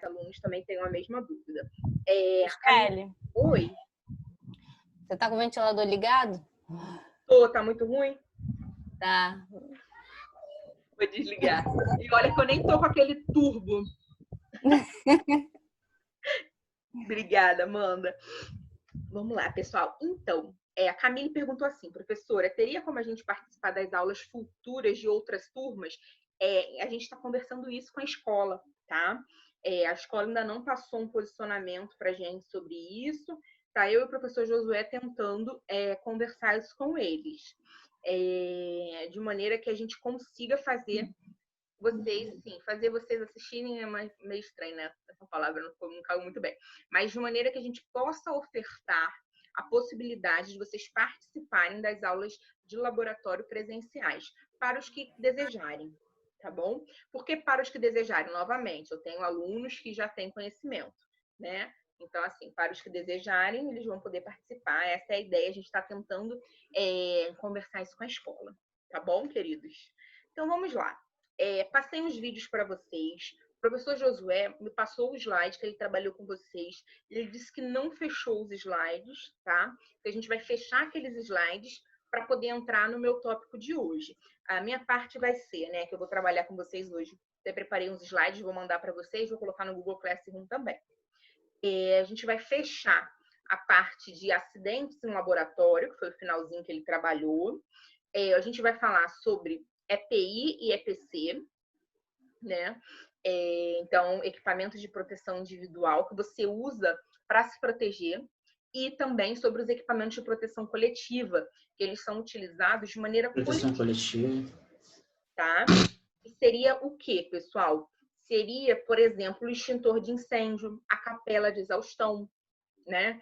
alunos também tenham a mesma dúvida. Michele, Oi? você tá com o ventilador ligado? Tá muito ruim? Tá. Vou desligar. E olha que eu nem tô com aquele turbo. Obrigada, Amanda. Vamos lá, pessoal. Então, a Camille perguntou assim, professora, teria como a gente participar das aulas futuras de outras turmas? A gente está conversando isso com a escola, tá? A escola ainda não passou um posicionamento para a gente sobre isso. Tá, eu e o professor Josué tentando conversar isso com eles. De maneira que a gente consiga fazer vocês assistirem é meio estranho, né? Essa palavra não caiu muito bem. Mas de maneira que a gente possa ofertar a possibilidade de vocês participarem das aulas de laboratório presenciais para os que desejarem, tá bom? Porque para os que desejarem, novamente, eu tenho alunos que já têm conhecimento, né? Então, assim, para os que desejarem, eles vão poder participar. Essa é a ideia, a gente está tentando conversar isso com a escola, tá bom, queridos? Então, vamos lá. Passei uns vídeos para vocês. O professor Josué me passou o slide que ele trabalhou com vocês. Ele disse que não fechou os slides, tá? Que a gente vai fechar aqueles slides para poder entrar no meu tópico de hoje. A minha parte vai ser, né, que eu vou trabalhar com vocês hoje. Eu preparei uns slides, vou mandar para vocês, vou colocar no Google Classroom também. A gente vai fechar a parte de acidentes em laboratório, que foi o finalzinho que ele trabalhou. A gente vai falar sobre EPI e EPC, né? Então, equipamentos de proteção individual que você usa para se proteger, e também sobre os equipamentos de proteção coletiva, que eles são utilizados de maneira coletiva. Tá? E seria o quê, pessoal? Seria, por exemplo, o extintor de incêndio, a capela de exaustão, né?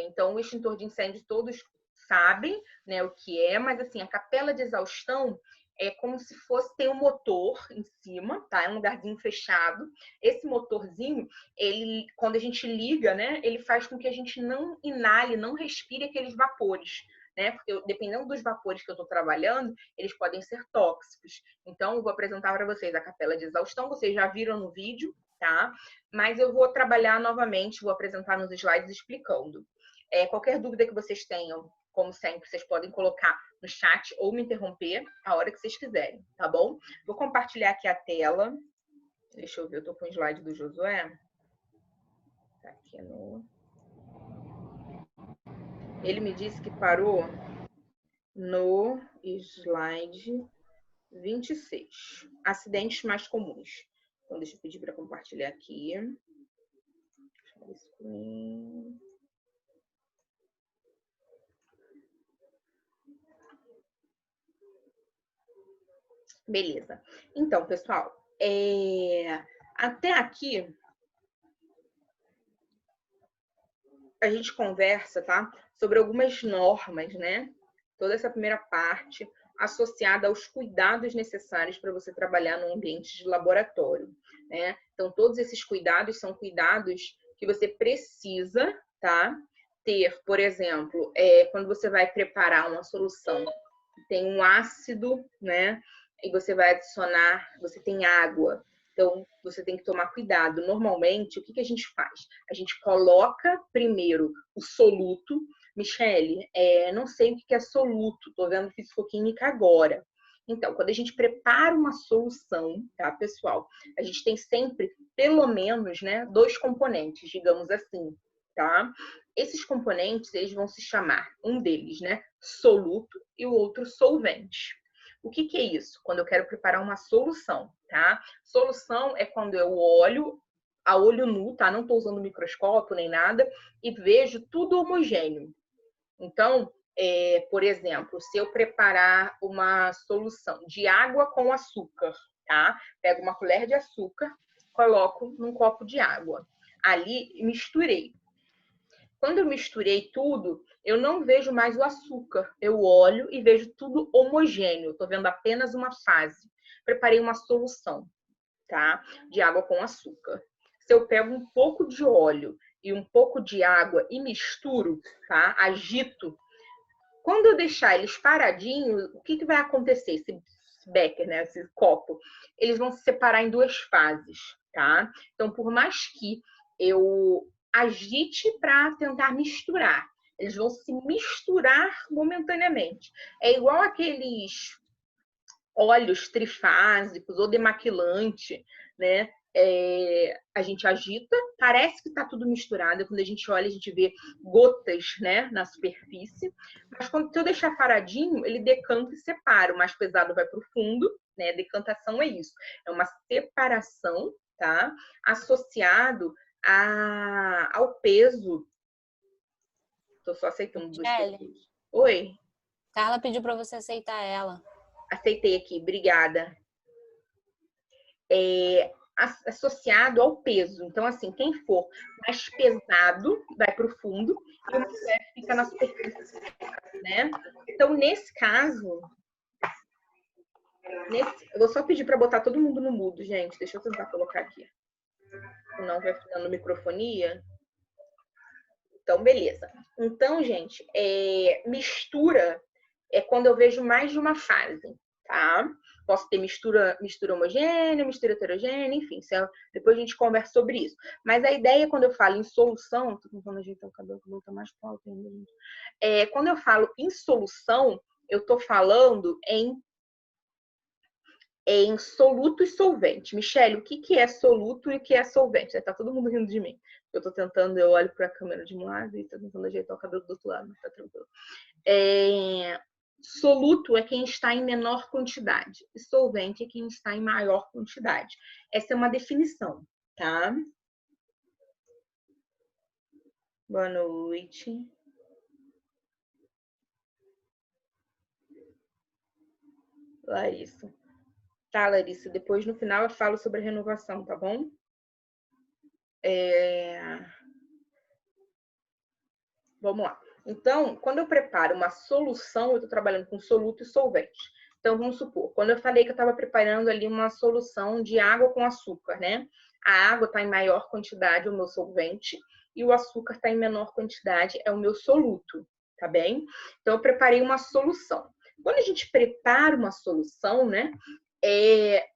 Então, o extintor de incêndio todos sabem, né, o que é, mas assim, a capela de exaustão é como se fosse ter um motor em cima, tá? É um lugarzinho fechado. Esse motorzinho, ele, quando a gente liga, né, ele faz com que a gente não inale, não respire aqueles vapores, né? Porque dependendo dos vapores que eu estou trabalhando, eles podem ser tóxicos. Então, eu vou apresentar para vocês a capela de exaustão, vocês já viram no vídeo, tá? Mas eu vou trabalhar novamente, vou apresentar nos slides explicando. Qualquer dúvida que vocês tenham, como sempre, vocês podem colocar no chat ou me interromper a hora que vocês quiserem, tá bom? Vou compartilhar aqui a tela. Deixa eu ver, eu tô com o slide do Josué. Tá aqui no... Ele me disse que parou no slide 26. Acidentes mais comuns. Então, deixa eu pedir para compartilhar aqui. Beleza. Então, pessoal, até aqui a gente conversa, tá? Sobre algumas normas, né? Toda essa primeira parte associada aos cuidados necessários para você trabalhar num ambiente de laboratório, né? Então, todos esses cuidados são cuidados que você precisa, tá? Ter, por exemplo, quando você vai preparar uma solução, tem um ácido, né? E você vai adicionar, você tem água. Então, você tem que tomar cuidado. Normalmente, o que a gente faz? A gente coloca primeiro o soluto. Michele, não sei o que é soluto, estou vendo fisicoquímica agora. Então, quando a gente prepara uma solução, tá, pessoal? A gente tem sempre, pelo menos, né, 2 componentes, digamos assim, tá? Esses componentes, eles vão se chamar, um deles, né, soluto e o outro solvente. O que é isso? Quando eu quero preparar uma solução, tá? Solução é quando eu olho a olho nu, tá? Não estou usando microscópio nem nada, e vejo tudo homogêneo. Então, por exemplo, se eu preparar uma solução de água com açúcar, tá? Pego uma colher de açúcar, coloco num copo de água. Ali, misturei. Quando eu misturei tudo, eu não vejo mais o açúcar. Eu olho e vejo tudo homogêneo. Estou vendo apenas uma fase. Preparei uma solução, tá? De água com açúcar. Se eu pego um pouco de óleo e um pouco de água e misturo, tá? Agito. Quando eu deixar eles paradinhos, o que vai acontecer? Esse becker, né? Esse copo, eles vão se separar em 2 fases. tá? Então, por mais que eu agite para tentar misturar, eles vão se misturar momentaneamente. É igual aqueles óleos trifásicos ou demaquilante, né? A gente agita, parece que está tudo misturado. Quando a gente olha, a gente vê gotas, né, na superfície. Mas quando eu deixar paradinho, ele decanta e separa. O mais pesado vai para o fundo, né? Decantação é isso, é uma separação, tá? Associado ao peso. Estou só aceitando 2 segundos. Oi? Carla pediu para você aceitar ela. Aceitei aqui, obrigada. Associado ao peso. Então, assim, quem for mais pesado vai para o fundo e o mais leve fica na superfície, né? Então, nesse caso, eu vou só pedir para botar todo mundo no mudo, gente. Deixa eu tentar colocar aqui. Senão vai ficando microfonia. Então, beleza. Então, gente, mistura é quando eu vejo mais de uma fase, tá? Posso ter mistura homogênea, mistura heterogênea, enfim. Depois a gente conversa sobre isso. Mas a ideia, quando eu falo em solução... Tô tentando ajeitar o cabelo, que tá mais alto ainda, gente. Quando eu falo em solução, eu tô falando em soluto e solvente. Michele, o que é soluto e o que é solvente? Tá todo mundo rindo de mim. Eu olho para a câmera de um lado e tô tentando ajeitar o cabelo do outro lado, mas tá tranquilo. Soluto é quem está em menor quantidade e solvente é quem está em maior quantidade. Essa é uma definição, tá? Boa noite. Larissa. Tá, Larissa, depois no final eu falo sobre a renovação, tá bom? Vamos lá. Então, quando eu preparo uma solução, eu estou trabalhando com soluto e solvente. Então, vamos supor, quando eu falei que eu estava preparando ali uma solução de água com açúcar, né? A água está em maior quantidade, é o meu solvente, e o açúcar está em menor quantidade, é o meu soluto, tá bem? Então, eu preparei uma solução. Quando a gente prepara uma solução, né?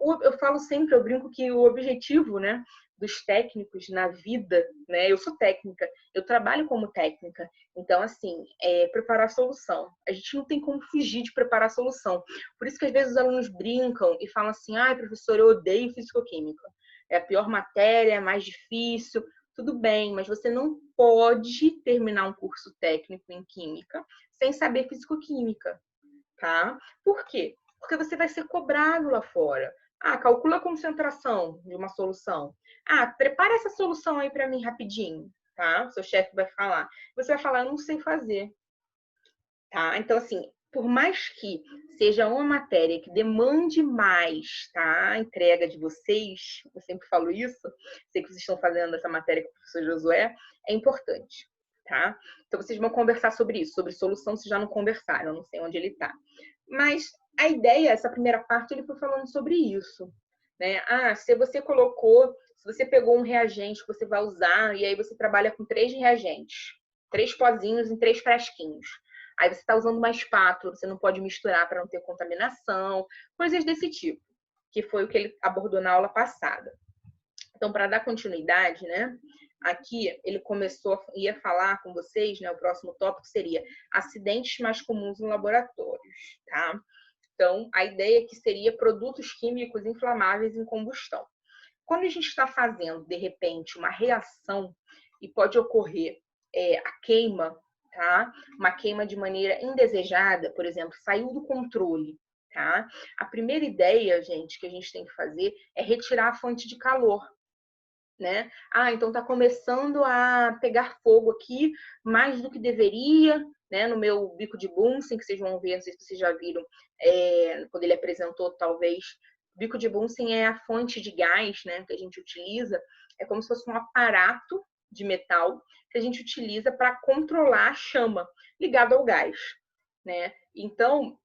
Eu falo sempre, eu brinco que o objetivo, né? Dos técnicos na vida, né? Eu sou técnica, eu trabalho como técnica. Então, assim, preparar a solução. A gente não tem como fugir de preparar a solução. Por isso que às vezes os alunos brincam e falam assim: ai, professor, eu odeio fisicoquímica. É a pior matéria, é mais difícil. Tudo bem, mas você não pode terminar um curso técnico em química sem saber fisicoquímica, tá? Por quê? Porque você vai ser cobrado lá fora. Ah, calcula a concentração de uma solução. Ah, prepara essa solução aí para mim rapidinho, tá? O seu chefe vai falar. Você vai falar, eu não sei fazer, tá? Então, assim, por mais que seja uma matéria que demande mais, tá? A entrega de vocês, eu sempre falo isso, sei que vocês estão fazendo essa matéria com o professor Josué, é importante, tá? Então, vocês vão conversar sobre isso, sobre solução, se já não conversaram, eu não sei onde ele está. Mas a ideia, essa primeira parte, ele foi falando sobre isso, né? Ah, se você pegou um reagente que você vai usar e aí você trabalha com 3 reagentes, 3 pozinhos em 3 frasquinhos. Aí você está usando uma espátula, você não pode misturar para não ter contaminação, coisas desse tipo, que foi o que ele abordou na aula passada. Então, para dar continuidade, né? Aqui ele ia falar com vocês, né? O próximo tópico seria acidentes mais comuns em laboratórios, tá? Então, a ideia aqui seria produtos químicos inflamáveis em combustão. Quando a gente está fazendo, de repente, uma reação e pode ocorrer a queima, tá? Uma queima de maneira indesejada, por exemplo, saiu do controle, tá? A primeira ideia, gente, que a gente tem que fazer é retirar a fonte de calor, né? Ah, então tá começando a pegar fogo aqui mais do que deveria, né? No meu bico de Bunsen, que vocês vão ver, não sei se vocês já viram, quando ele apresentou, talvez. O bico de Bunsen é a fonte de gás, né? Que a gente utiliza. É como se fosse um aparato de metal que a gente utiliza para controlar a chama ligado ao gás, né? Então,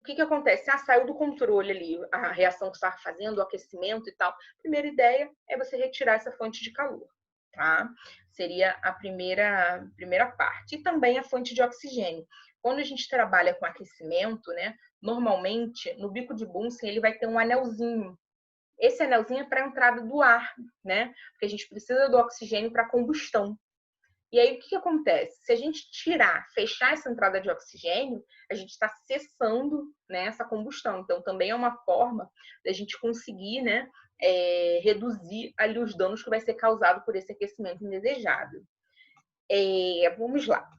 o que acontece? Ah, saiu do controle ali, a reação que você está fazendo, o aquecimento e tal. A primeira ideia é você retirar essa fonte de calor, tá? Seria a primeira parte. E também a fonte de oxigênio. Quando a gente trabalha com aquecimento, né? Normalmente, no bico de Bunsen, ele vai ter um anelzinho, Esse anelzinho é para a entrada do ar, né? Porque a gente precisa do oxigênio para combustão. E aí, o que acontece? Se a gente tirar, fechar essa entrada de oxigênio, a gente está cessando, né, essa combustão. Então, também é uma forma da gente conseguir, né, reduzir ali os danos que vai ser causado por esse aquecimento indesejado. Vamos lá.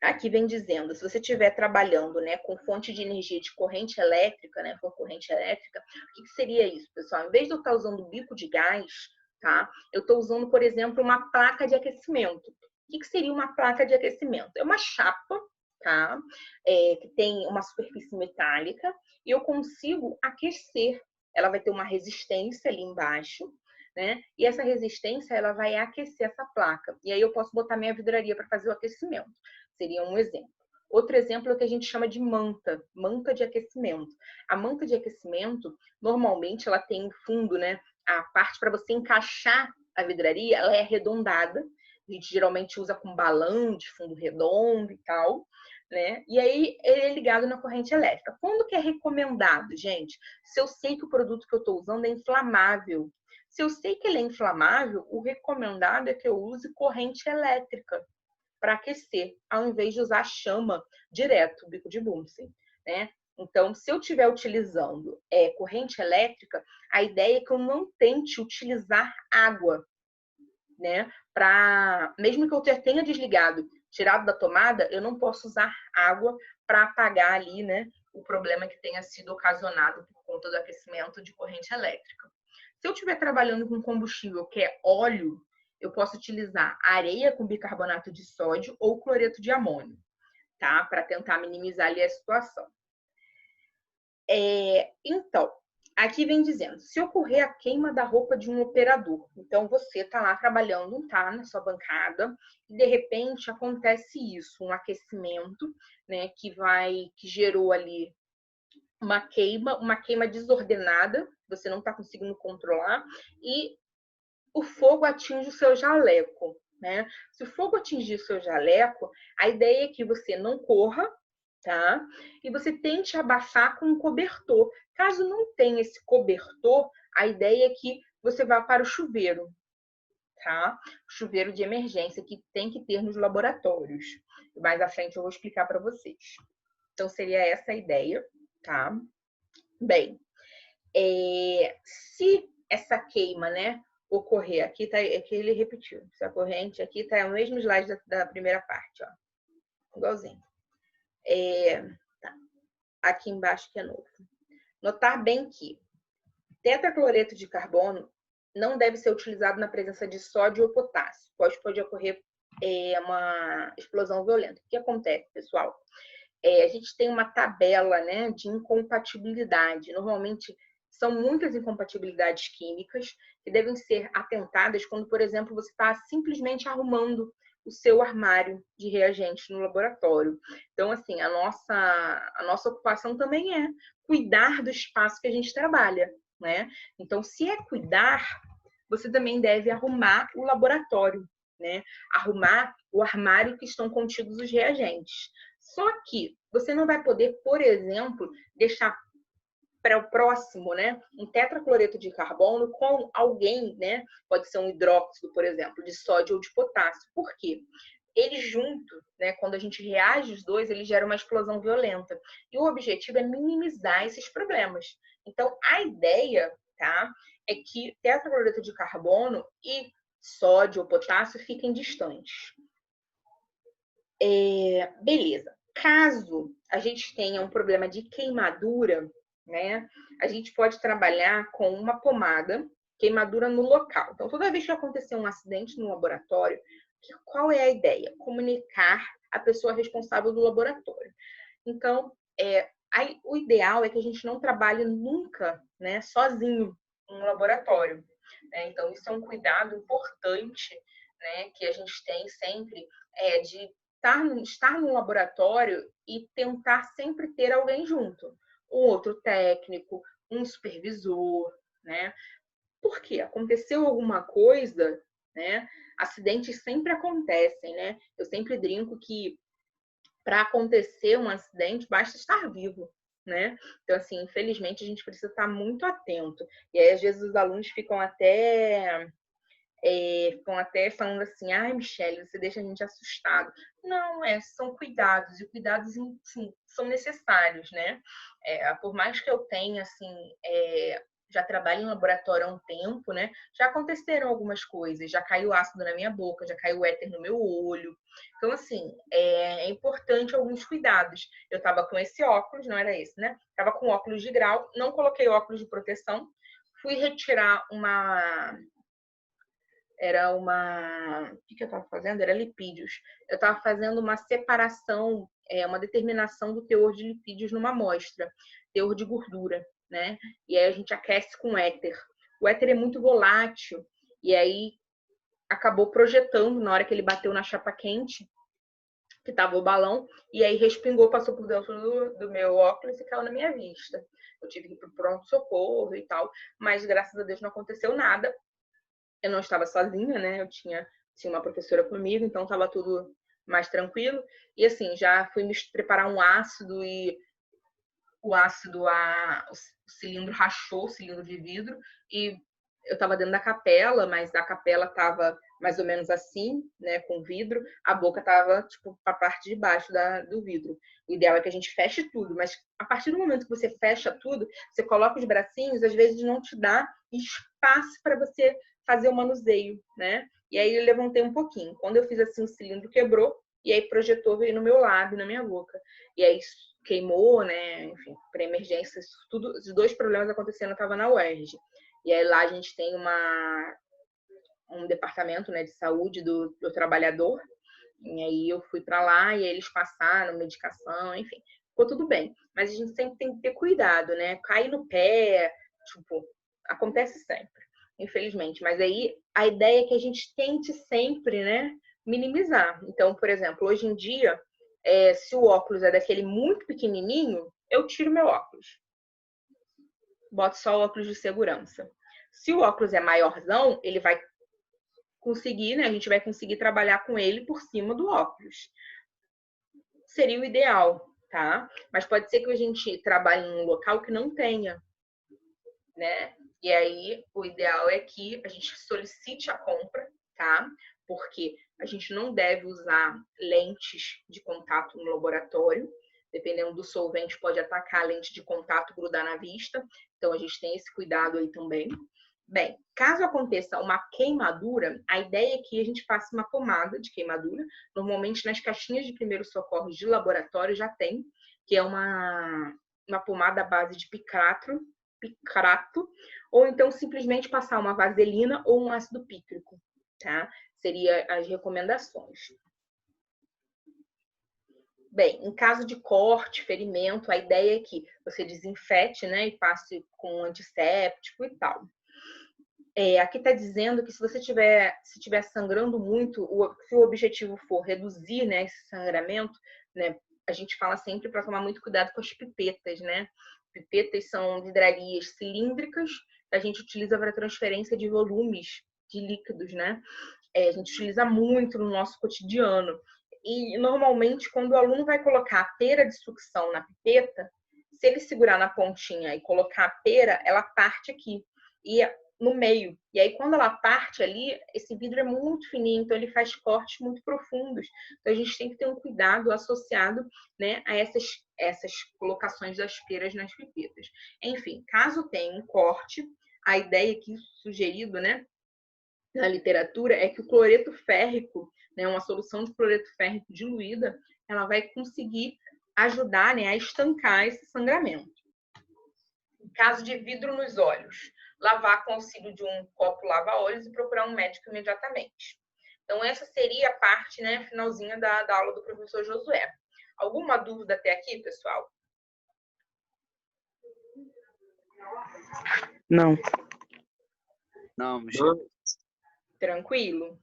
Aqui vem dizendo, se você estiver trabalhando, né, com fonte de energia de corrente elétrica, né, com corrente elétrica, o que seria isso, pessoal? Em vez de eu estar usando bico de gás, tá? Eu estou usando, por exemplo, uma placa de aquecimento. O que seria uma placa de aquecimento? É uma chapa, tá? Que tem uma superfície metálica e eu consigo aquecer. Ela vai ter uma resistência ali embaixo, né? E essa resistência ela vai aquecer essa placa. E aí eu posso botar minha vidraria para fazer o aquecimento. Seria um exemplo. Outro exemplo é o que a gente chama de manta, manta de aquecimento. A manta de aquecimento, normalmente, ela tem fundo, né? A parte para você encaixar a vidraria, ela é arredondada. A gente geralmente usa com balão de fundo redondo e tal, né? E aí ele é ligado na corrente elétrica. Quando que é recomendado, gente? Se eu sei que o produto que eu estou usando é inflamável. Se eu sei que ele é inflamável, o recomendado é que eu use corrente elétrica para aquecer, ao invés de usar chama direto, bico de Bunsen, né? Então, se eu estiver utilizando corrente elétrica, a ideia é que eu não tente utilizar água, né? Mesmo que eu tenha desligado, tirado da tomada, eu não posso usar água para apagar ali, né, o problema que tenha sido ocasionado por conta do aquecimento de corrente elétrica. Se eu estiver trabalhando com combustível que é óleo, eu posso utilizar areia com bicarbonato de sódio ou cloreto de amônio, tá? Para tentar minimizar ali a situação. Então, aqui vem dizendo, se ocorrer a queima da roupa de um operador, então você está lá trabalhando, tá na sua bancada, e de repente acontece isso, um aquecimento, né, que gerou ali uma queima desordenada, você não está conseguindo controlar, e o fogo atinge o seu jaleco, né? Se o fogo atingir o seu jaleco, a ideia é que você não corra, tá? E você tente abafar com um cobertor. Caso não tenha esse cobertor, a ideia é que você vá para o chuveiro, tá? Chuveiro de emergência que tem que ter nos laboratórios. Mais à frente eu vou explicar para vocês. Então seria essa a ideia, tá? Bem, se essa queima, né, ocorrer, aqui ele repetiu, essa corrente aqui tá o mesmo slide da primeira parte, ó, igualzinho. Tá. Aqui embaixo que é novo. Notar bem que tetracloreto de carbono não deve ser utilizado na presença de sódio ou potássio, pode ocorrer uma explosão violenta. O que acontece, pessoal? A gente tem uma tabela, né, de incompatibilidade. Normalmente são muitas incompatibilidades químicas que devem ser atentadas quando, por exemplo, você está simplesmente arrumando o seu armário de reagentes no laboratório. Então, assim, a nossa ocupação também é cuidar do espaço que a gente trabalha, né? Então, se é cuidar, você também deve arrumar o laboratório, né? Arrumar o armário que estão contidos os reagentes. Só que você não vai poder, por exemplo, deixar para o próximo, né, um tetracloreto de carbono com alguém, né, pode ser um hidróxido, por exemplo, de sódio ou de potássio. Por quê? Eles junto, né, quando a gente reage os dois, ele gera uma explosão violenta. E o objetivo é minimizar esses problemas. Então, a ideia, tá, é que tetracloreto de carbono e sódio ou potássio fiquem distantes. Beleza. Caso a gente tenha um problema de queimadura, né, a gente pode trabalhar com uma pomada, queimadura no local. Então, toda vez que acontecer um acidente no laboratório, qual é a ideia? Comunicar a pessoa responsável do laboratório. Então, o ideal é que a gente não trabalhe nunca, né, sozinho em um laboratório, né? Então, isso é um cuidado importante, né, que a gente tem sempre de estar no laboratório e tentar sempre ter alguém junto. Um outro técnico, um supervisor, né? Porque aconteceu alguma coisa, né? Acidentes sempre acontecem, né? Eu sempre brinco que para acontecer um acidente basta estar vivo, né? Então, assim, infelizmente, a gente precisa estar muito atento. E aí, às vezes, os alunos ficam até falando assim, ai, Michele, você deixa a gente assustado. Não, são cuidados, e cuidados, sim, são necessários, né? Por mais que eu tenha, assim, já trabalho em laboratório há um tempo, né? Já aconteceram algumas coisas, já caiu ácido na minha boca, já caiu éter no meu olho. Então, assim, é importante alguns cuidados. Eu estava com esse óculos, não era esse, né? Estava com óculos de grau, não coloquei óculos de proteção, fui retirar o que eu estava fazendo? Era lipídios. Eu estava fazendo uma separação, uma determinação do teor de lipídios numa amostra, teor de gordura, né? E aí a gente aquece com éter. O éter é muito volátil, e aí acabou projetando na hora que ele bateu na chapa quente, que estava o balão, e aí respingou, passou por dentro do meu óculos e caiu na minha vista. Eu tive que ir para o pronto-socorro e tal, mas graças a Deus não aconteceu nada. Eu não estava sozinha, né? Eu tinha uma professora comigo, então estava tudo mais tranquilo. E assim, já fui me preparar um ácido e o cilindro rachou, o cilindro de vidro, e eu estava dentro da capela, mas a capela estava mais ou menos assim, né, com vidro, a boca estava tipo para a parte de baixo do vidro. O ideal é que a gente feche tudo, mas a partir do momento que você fecha tudo, você coloca os bracinhos, às vezes não te dá espaço para você fazer o manuseio, né? E aí eu levantei um pouquinho. Quando eu fiz assim, o cilindro quebrou e aí projetou, veio no meu lábio, na minha boca. E aí queimou, né? Enfim, para emergência, tudo, os dois problemas acontecendo, eu estava na UERJ. E aí lá a gente tem um departamento, né, de saúde do trabalhador. E aí eu fui para lá e aí eles passaram medicação, enfim, ficou tudo bem. Mas a gente sempre tem que ter cuidado, né? Cair no pé, tipo, acontece sempre, infelizmente. Mas aí a ideia é que a gente tente sempre, né, minimizar. Então, por exemplo, hoje em dia, se o óculos é daquele muito pequenininho, eu tiro meu óculos. Boto só o óculos de segurança. Se o óculos é maiorzão, ele vai conseguir, né? A gente vai conseguir trabalhar com ele por cima do óculos. Seria o ideal, tá? Mas pode ser que a gente trabalhe em um local que não tenha, né? E aí o ideal é que a gente solicite a compra, tá? Porque a gente não deve usar lentes de contato no laboratório. Dependendo do solvente, pode atacar a lente de contato, grudar na vista. Então a gente tem esse cuidado aí também. Bem, caso aconteça uma queimadura, a ideia é que a gente faça uma pomada de queimadura. Normalmente nas caixinhas de primeiros socorros de laboratório já tem, que é uma pomada à base de picrato, ou então simplesmente passar uma vaselina ou um ácido pícrico, tá? Seria as recomendações. Bem, em caso de corte, ferimento, a ideia é que você desinfete, né, e passe com um antisséptico e tal. Aqui está dizendo que se você estiver sangrando muito, se o objetivo for reduzir, né, esse sangramento, né, a gente fala sempre para tomar muito cuidado com as pipetas, né? Pipetas são vidrarias cilíndricas que a gente utiliza para transferência de volumes de líquidos, né? A gente utiliza muito no nosso cotidiano. E normalmente, quando o aluno vai colocar a pera de sucção na pipeta, se ele segurar na pontinha e colocar a pera, ela parte aqui. E no meio. E aí, quando ela parte ali, esse vidro é muito fininho, então ele faz cortes muito profundos. Então, a gente tem que ter um cuidado associado, né, a essas colocações das peras nas pipetas. Enfim, caso tenha um corte, a ideia aqui sugerido, né, na literatura é que o cloreto férrico, né, uma solução de cloreto férrico diluída, ela vai conseguir ajudar, né, a estancar esse sangramento. Em caso de vidro nos olhos, lavar com auxílio de um copo lava-olhos e procurar um médico imediatamente. Então, essa seria a parte, né, finalzinha da aula do professor Josué. Alguma dúvida até aqui, pessoal? Não. Não, Michele. Tranquilo?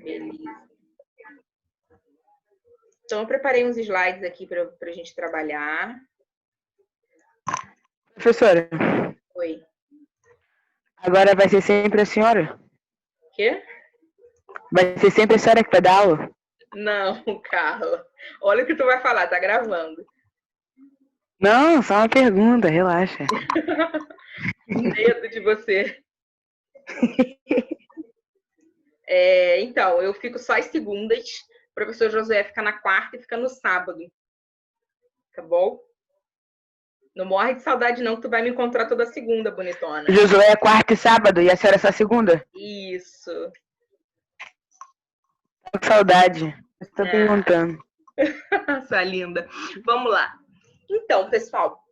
Beleza. Então, eu preparei uns slides aqui para a gente trabalhar. Professora. Oi. Agora vai ser sempre a senhora? Quê? Vai ser sempre a senhora que vai dar aula? Não, Carla. Olha o que tu vai falar, tá gravando. Não, só uma pergunta, relaxa. Medo de você. Então, eu fico só às segundas. O professor Josué fica na quarta e fica no sábado. Tá bom? Não morre de saudade, não, que tu vai me encontrar toda segunda, bonitona. Josué é quarta e sábado e a senhora é só segunda? Isso. Tô com saudade. Estou perguntando. Essa linda. Vamos lá. Então, pessoal,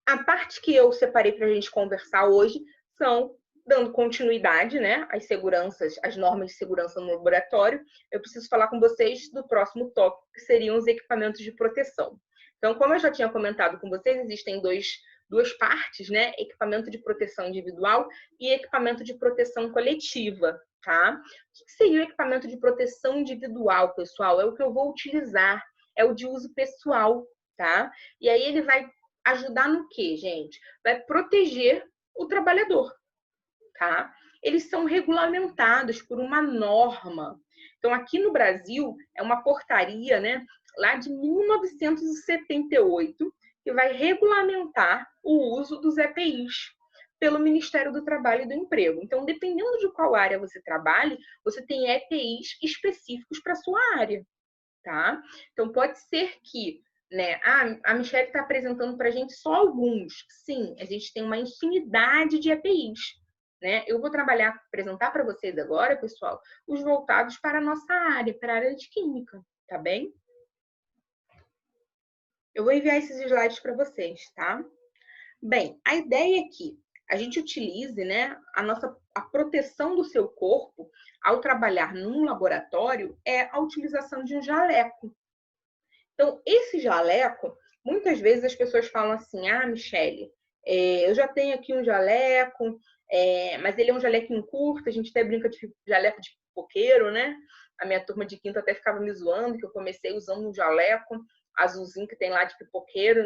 a parte que eu separei para a gente conversar hoje são dando continuidade, né, às seguranças, às normas de segurança no laboratório. Eu preciso falar com vocês do próximo tópico, que seriam os equipamentos de proteção. Então, como eu já tinha comentado com vocês, existem duas partes, né, equipamento de proteção individual e equipamento de proteção coletiva, tá? O que seria o equipamento de proteção individual, pessoal? É o que eu vou utilizar, é o de uso pessoal, tá? E aí ele vai ajudar no quê, gente? Vai proteger o trabalhador, tá? Eles são regulamentados por uma norma. Então, aqui no Brasil, é uma portaria, né, lá de 1978, que vai regulamentar o uso dos EPIs pelo Ministério do Trabalho e do Emprego. Então, dependendo de qual área você trabalhe, você tem EPIs específicos para a sua área, tá? Então, pode ser que, né, a Michelle está apresentando para a gente só alguns. Sim, a gente tem uma infinidade de EPIs, né? Eu vou apresentar para vocês agora, pessoal, os voltados para a nossa área, para a área de química, tá bem? Eu vou enviar esses slides para vocês, tá? Bem, a ideia é que a gente utilize, né, a proteção do seu corpo ao trabalhar num laboratório é a utilização de um jaleco. Então, esse jaleco, muitas vezes as pessoas falam assim, Michele, eu já tenho aqui um jaleco, mas ele é um jalequinho curto, a gente até brinca de jaleco de pipoqueiro, né? A minha turma de quinta até ficava me zoando, que eu comecei usando um jaleco azulzinho que tem lá de pipoqueiro,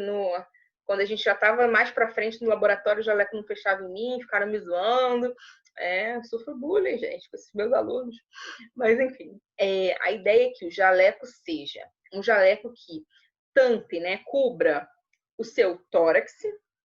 quando a gente já estava mais para frente no laboratório, o jaleco não fechava em mim, ficaram me zoando. Sofro bullying, gente, com esses meus alunos. Mas, enfim, a ideia é que o jaleco seja um jaleco que tampe, né, cubra o seu tórax,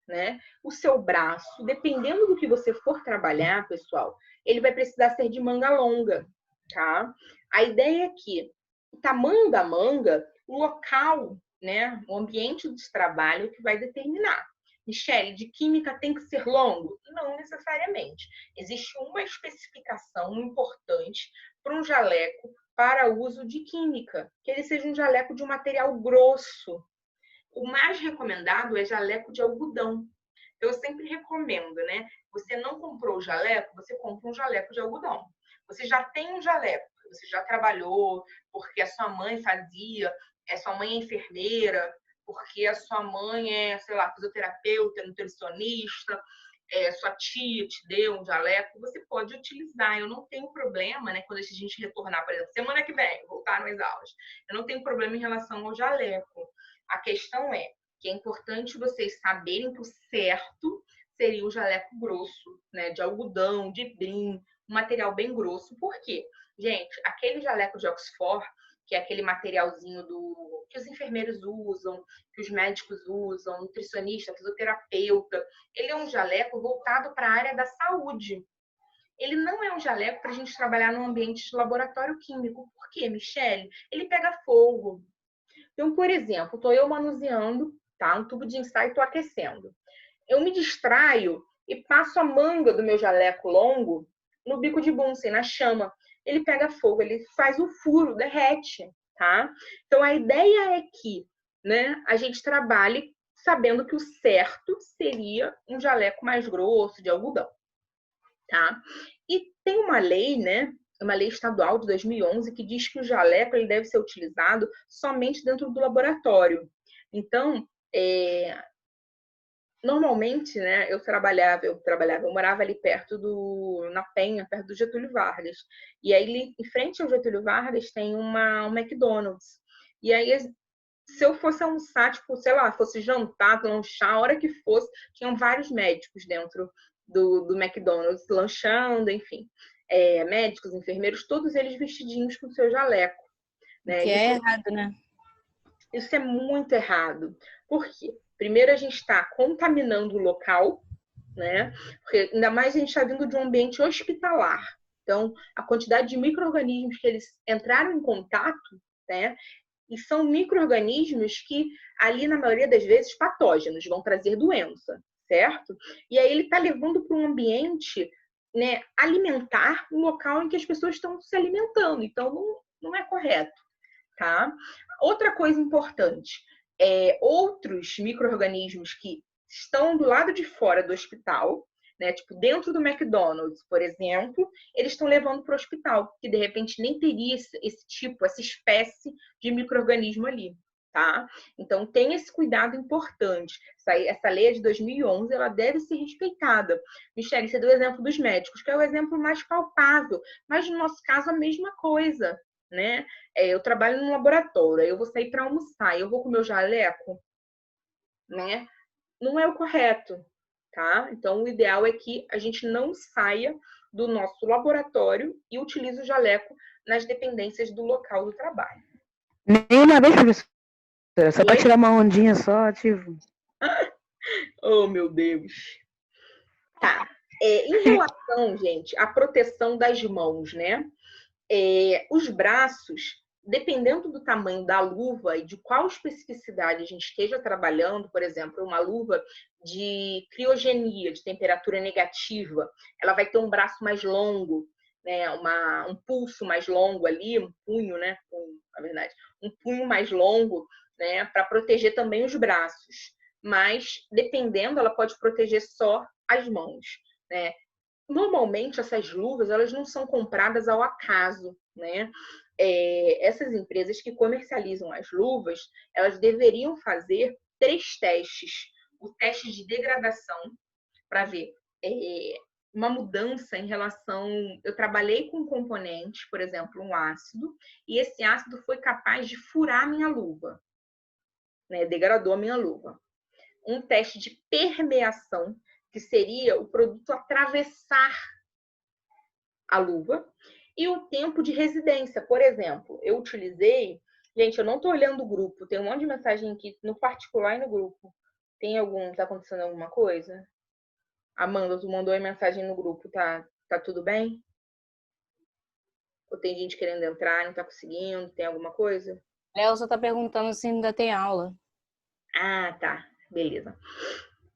né, o seu braço. Dependendo do que você for trabalhar, pessoal, ele vai precisar ser de manga longa, tá? A ideia é que o tamanho da manga, o local, né, o ambiente de trabalho que vai determinar. Michele, de química tem que ser longo? Não necessariamente. Existe uma especificação importante para um jaleco para uso de química, que ele seja um jaleco de um material grosso. O mais recomendado é jaleco de algodão. Eu sempre recomendo, né? Você não comprou o jaleco, você compra um jaleco de algodão. Você já tem um jaleco, você já trabalhou, porque a sua mãe fazia, sua mãe é enfermeira, porque a sua mãe é, sei lá, fisioterapeuta, nutricionista, sua tia te deu um jaleco, você pode utilizar. Eu não tenho problema, né? Quando a gente retornar, por exemplo, semana que vem, voltar nas aulas. Eu não tenho problema em relação ao jaleco. A questão é que é importante vocês saberem que o certo seria o jaleco grosso, né? De algodão, de brim, um material bem grosso. Por quê? Gente, aquele jaleco de Oxford, que é aquele materialzinho que os enfermeiros usam, que os médicos usam, nutricionista, fisioterapeuta, ele é um jaleco voltado para a área da saúde. Ele não é um jaleco para a gente trabalhar num ambiente de laboratório químico. Por quê, Michele? Ele pega fogo. Então, por exemplo, estou eu manuseando, tá, um tubo de ensaio e estou aquecendo. Eu me distraio e passo a manga do meu jaleco longo no bico de Bunsen, na chama. Ele pega fogo, ele faz o furo, derrete, tá? Então, a ideia é que, né, a gente trabalhe sabendo que o certo seria um jaleco mais grosso, de algodão, tá? E tem uma lei, né, uma lei estadual de 2011 que diz que o jaleco ele deve ser utilizado somente dentro do laboratório. Então, normalmente, né, eu morava ali na Penha, perto do Getúlio Vargas. E aí, em frente ao Getúlio Vargas, tem um McDonald's. E aí, se eu fosse almoçar, tipo, sei lá, fosse jantar, lanchar, a hora que fosse, tinham vários médicos dentro do McDonald's, lanchando, enfim. Médicos, enfermeiros, todos eles vestidinhos com seu jaleco. Né? Que é errado, né? Isso é muito errado. Por quê? Primeiro, a gente está contaminando o local, né? Porque ainda mais a gente está vindo de um ambiente hospitalar. Então, a quantidade de micro-organismos que eles entraram em contato, né? E são micro-organismos que, ali, na maioria das vezes, patógenos, vão trazer doença, certo? E aí ele está levando para um ambiente, né, alimentar, um local em que as pessoas estão se alimentando. Então, não é correto, tá? Outra coisa importante, outros micro-organismos que estão do lado de fora do hospital, né, tipo dentro do McDonald's, por exemplo, eles estão levando para o hospital, que de repente nem teria esse tipo, essa espécie de micro-organismo ali, tá? Então tem esse cuidado importante. Essa lei é de 2011, ela deve ser respeitada. Michele, você deu o exemplo dos médicos, que é o exemplo mais palpável, mas no nosso caso a mesma coisa, né? Eu trabalho num laboratório, eu vou sair para almoçar, eu vou com o meu jaleco, né? Não é o correto, tá? Então, o ideal é que a gente não saia do nosso laboratório e utilize o jaleco nas dependências do local do trabalho. Nenhuma vez, professora. Só Oi? para tirar uma ondinha só, tipo. Oh, meu Deus. Tá. Em relação, gente, à proteção das mãos, né? Os braços, dependendo do tamanho da luva e de qual especificidade a gente esteja trabalhando, por exemplo, uma luva de criogenia, de temperatura negativa, ela vai ter um braço mais longo, né, um pulso mais longo ali, um punho, né, na verdade, um punho mais longo, né, para proteger também os braços. Mas, dependendo, ela pode proteger só as mãos, né? Normalmente, essas luvas, elas não são compradas ao acaso, né? Essas empresas que comercializam as luvas, elas deveriam fazer 3 testes. O teste de degradação, para ver uma mudança em relação... Eu trabalhei com um componente, por exemplo, um ácido, e esse ácido foi capaz de furar a minha luva, né? Degradou a minha luva. Um teste de permeação, que seria o produto atravessar a luva, e o tempo de residência. Por exemplo, eu utilizei... Gente, eu não estou olhando o grupo, tem um monte de mensagem aqui no particular e no grupo. Tá acontecendo alguma coisa? Amanda, tu mandou a mensagem no grupo, tá tudo bem? Ou tem gente querendo entrar, não tá conseguindo, tem alguma coisa? Elsa tá perguntando se ainda tem aula. Ah, tá, beleza.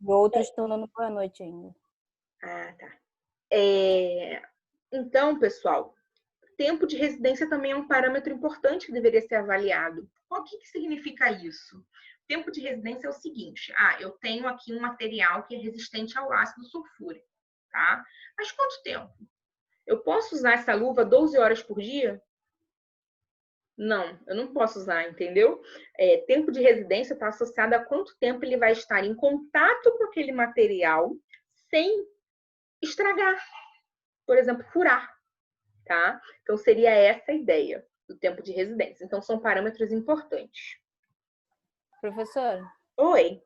Outros estão dando boa noite ainda. Ah, tá. Então, pessoal, tempo de residência também é um parâmetro importante que deveria ser avaliado. O que significa isso? Tempo de residência é o seguinte: eu tenho aqui um material que é resistente ao ácido sulfúrico, tá? Mas quanto tempo? Eu posso usar essa luva 12 horas por dia? Não, eu não posso usar, entendeu? Tempo de residência está associado a quanto tempo ele vai estar em contato com aquele material sem estragar, por exemplo, furar. Tá? Então, seria essa a ideia do tempo de residência. Então, são parâmetros importantes. Professora, Oi.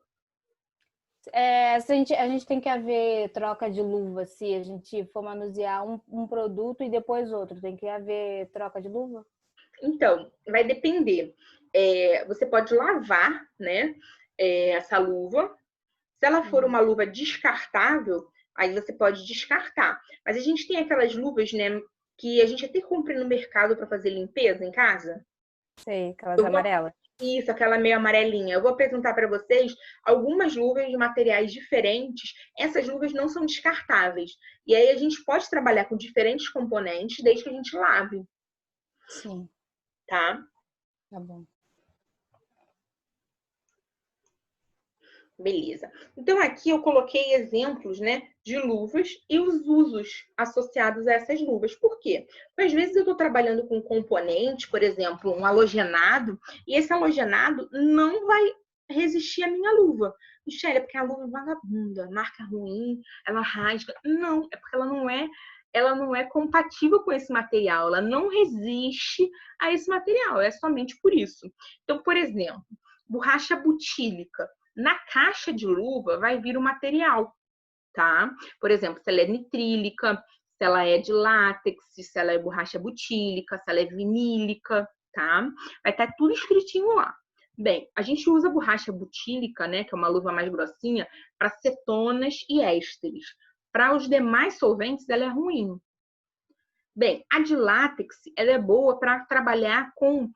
a gente tem que haver troca de luva se a gente for manusear um produto e depois outro. Tem que haver troca de luva? Então, vai depender. Você pode lavar, né, essa luva. Se ela for uma luva descartável, aí você pode descartar. Mas a gente tem aquelas luvas, né, que a gente até compra no mercado para fazer limpeza em casa. Sei, aquelas amarelas. Isso, aquela meio amarelinha. Eu vou apresentar para vocês algumas luvas de materiais diferentes. Essas luvas não são descartáveis. E aí a gente pode trabalhar com diferentes componentes desde que a gente lave. Sim. Tá? Tá bom. Beleza. Então, aqui eu coloquei exemplos, né, de luvas e os usos associados a essas luvas. Por quê? Porque às vezes eu estou trabalhando com um componente, por exemplo, um halogenado, e esse halogenado não vai resistir à minha luva. Michele, é porque a luva é vagabunda, marca ruim, ela rasga. Não, é porque ela não é compatível com esse material, ela não resiste a esse material, é somente por isso. Então, por exemplo, borracha butílica. Na caixa de luva vai vir o material, tá? Por exemplo, se ela é nitrílica, se ela é de látex, se ela é borracha butílica, se ela é vinílica, tá? Vai estar tudo escritinho lá. Bem, a gente usa a borracha butílica, né, que é uma luva mais grossinha, para cetonas e ésteres. Para os demais solventes, ela é ruim. Bem, a de látex, ela é boa para trabalhar com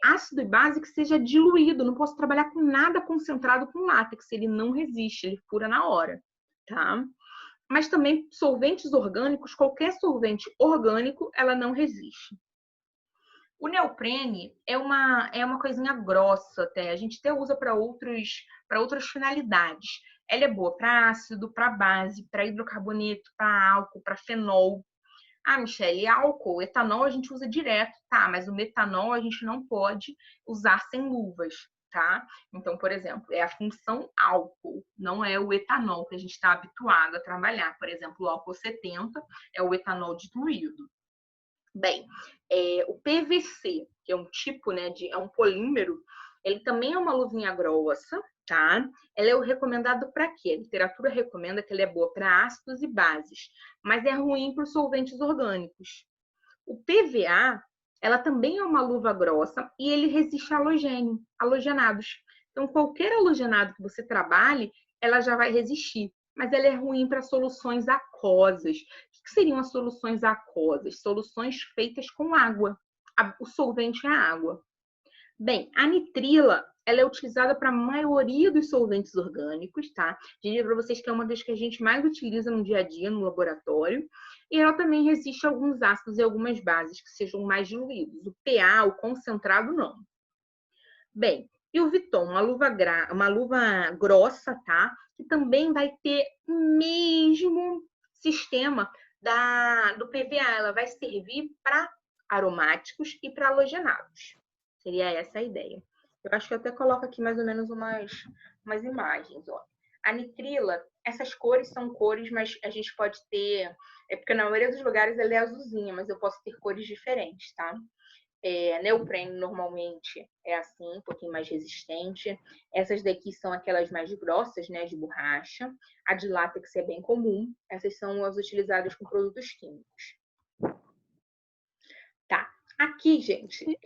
ácido e base que seja diluído. Não posso trabalhar com nada concentrado com látex, ele não resiste, ele fura na hora, tá? Mas também solventes orgânicos, qualquer solvente orgânico, ela não resiste. O neoprene é uma coisinha grossa até, a gente até usa para outras finalidades. Ela é boa para ácido, para base, para hidrocarboneto, para álcool, para fenol. Ah, Michele, álcool, etanol a gente usa direto, tá? Mas o metanol a gente não pode usar sem luvas, tá? Então, por exemplo, é a função álcool, não é o etanol que a gente está habituado a trabalhar. Por exemplo, o álcool 70 é o etanol diluído. Bem, o PVC, que é um tipo, né, é um polímero, ele também é uma luvinha grossa, tá? Ela é o recomendado para quê? A literatura recomenda que ele é boa para ácidos e bases, mas é ruim para os solventes orgânicos. O PVA, ela também é uma luva grossa e ele resiste a halogenados. Então, qualquer halogenado que você trabalhe, ela já vai resistir, mas ela é ruim para soluções aquosas. O que seriam as soluções aquosas? Soluções feitas com água. O solvente é a água. Bem, a nitrila, ela é utilizada para a maioria dos solventes orgânicos, tá? Diria para vocês que é uma das que a gente mais utiliza no dia a dia, no laboratório. E ela também resiste a alguns ácidos e algumas bases que sejam mais diluídos. O PA, o concentrado, não. Bem, e o Viton, uma luva grossa, tá? Que também vai ter o mesmo sistema do PVA. Ela vai servir para aromáticos e para halogenados. Seria essa a ideia. Eu acho que eu até coloco aqui mais ou menos umas imagens. Ó. A nitrila, essas cores são cores, mas a gente pode ter... É porque na maioria dos lugares ela é azulzinha, mas eu posso ter cores diferentes, tá? Neoprene normalmente é assim, um pouquinho mais resistente. Essas daqui são aquelas mais grossas, né, de borracha. A de látex é bem comum. Essas são as utilizadas com produtos químicos. Tá. Aqui, gente,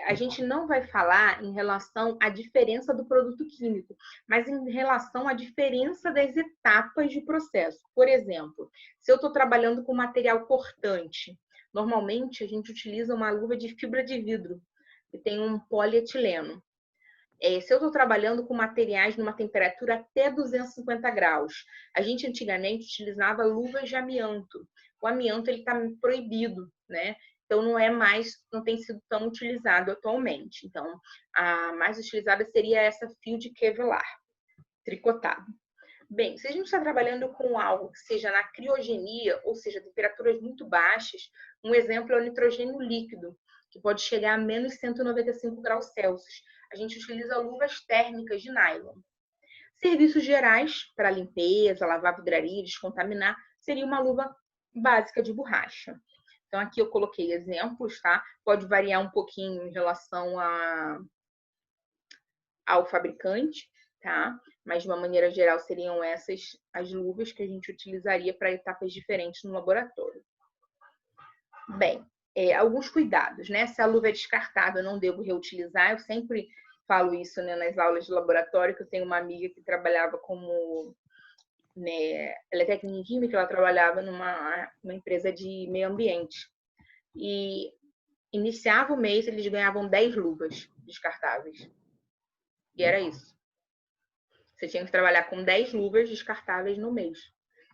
a gente não vai falar em relação à diferença do produto químico, mas em relação à diferença das etapas de processo. Por exemplo, se eu estou trabalhando com material cortante, normalmente a gente utiliza uma luva de fibra de vidro, que tem um polietileno. Se eu estou trabalhando com materiais numa temperatura até 250 graus, a gente antigamente utilizava luvas de amianto. O amianto ele está proibido, né? Então, não tem sido tão utilizado atualmente. Então, a mais utilizada seria essa fio de Kevlar, tricotado. Bem, se a gente está trabalhando com algo que seja na criogenia, ou seja, temperaturas muito baixas, um exemplo é o nitrogênio líquido, que pode chegar a menos 195 graus Celsius. A gente utiliza luvas térmicas de nylon. Serviços gerais, para limpeza, lavar vidraria, descontaminar, seria uma luva básica de borracha. Então, aqui eu coloquei exemplos, tá? Pode variar um pouquinho em relação ao fabricante, tá? Mas, de uma maneira geral, seriam essas as luvas que a gente utilizaria para etapas diferentes no laboratório. Bem, alguns cuidados, né? Se a luva é descartável, eu não devo reutilizar. Eu sempre falo isso, né, nas aulas de laboratório, que eu tenho uma amiga que trabalhava como... Né, ela é técnica em química, ela trabalhava numa empresa de meio ambiente. E iniciava o mês, eles ganhavam 10 luvas descartáveis. E era isso. Você tinha que trabalhar com 10 luvas descartáveis no mês.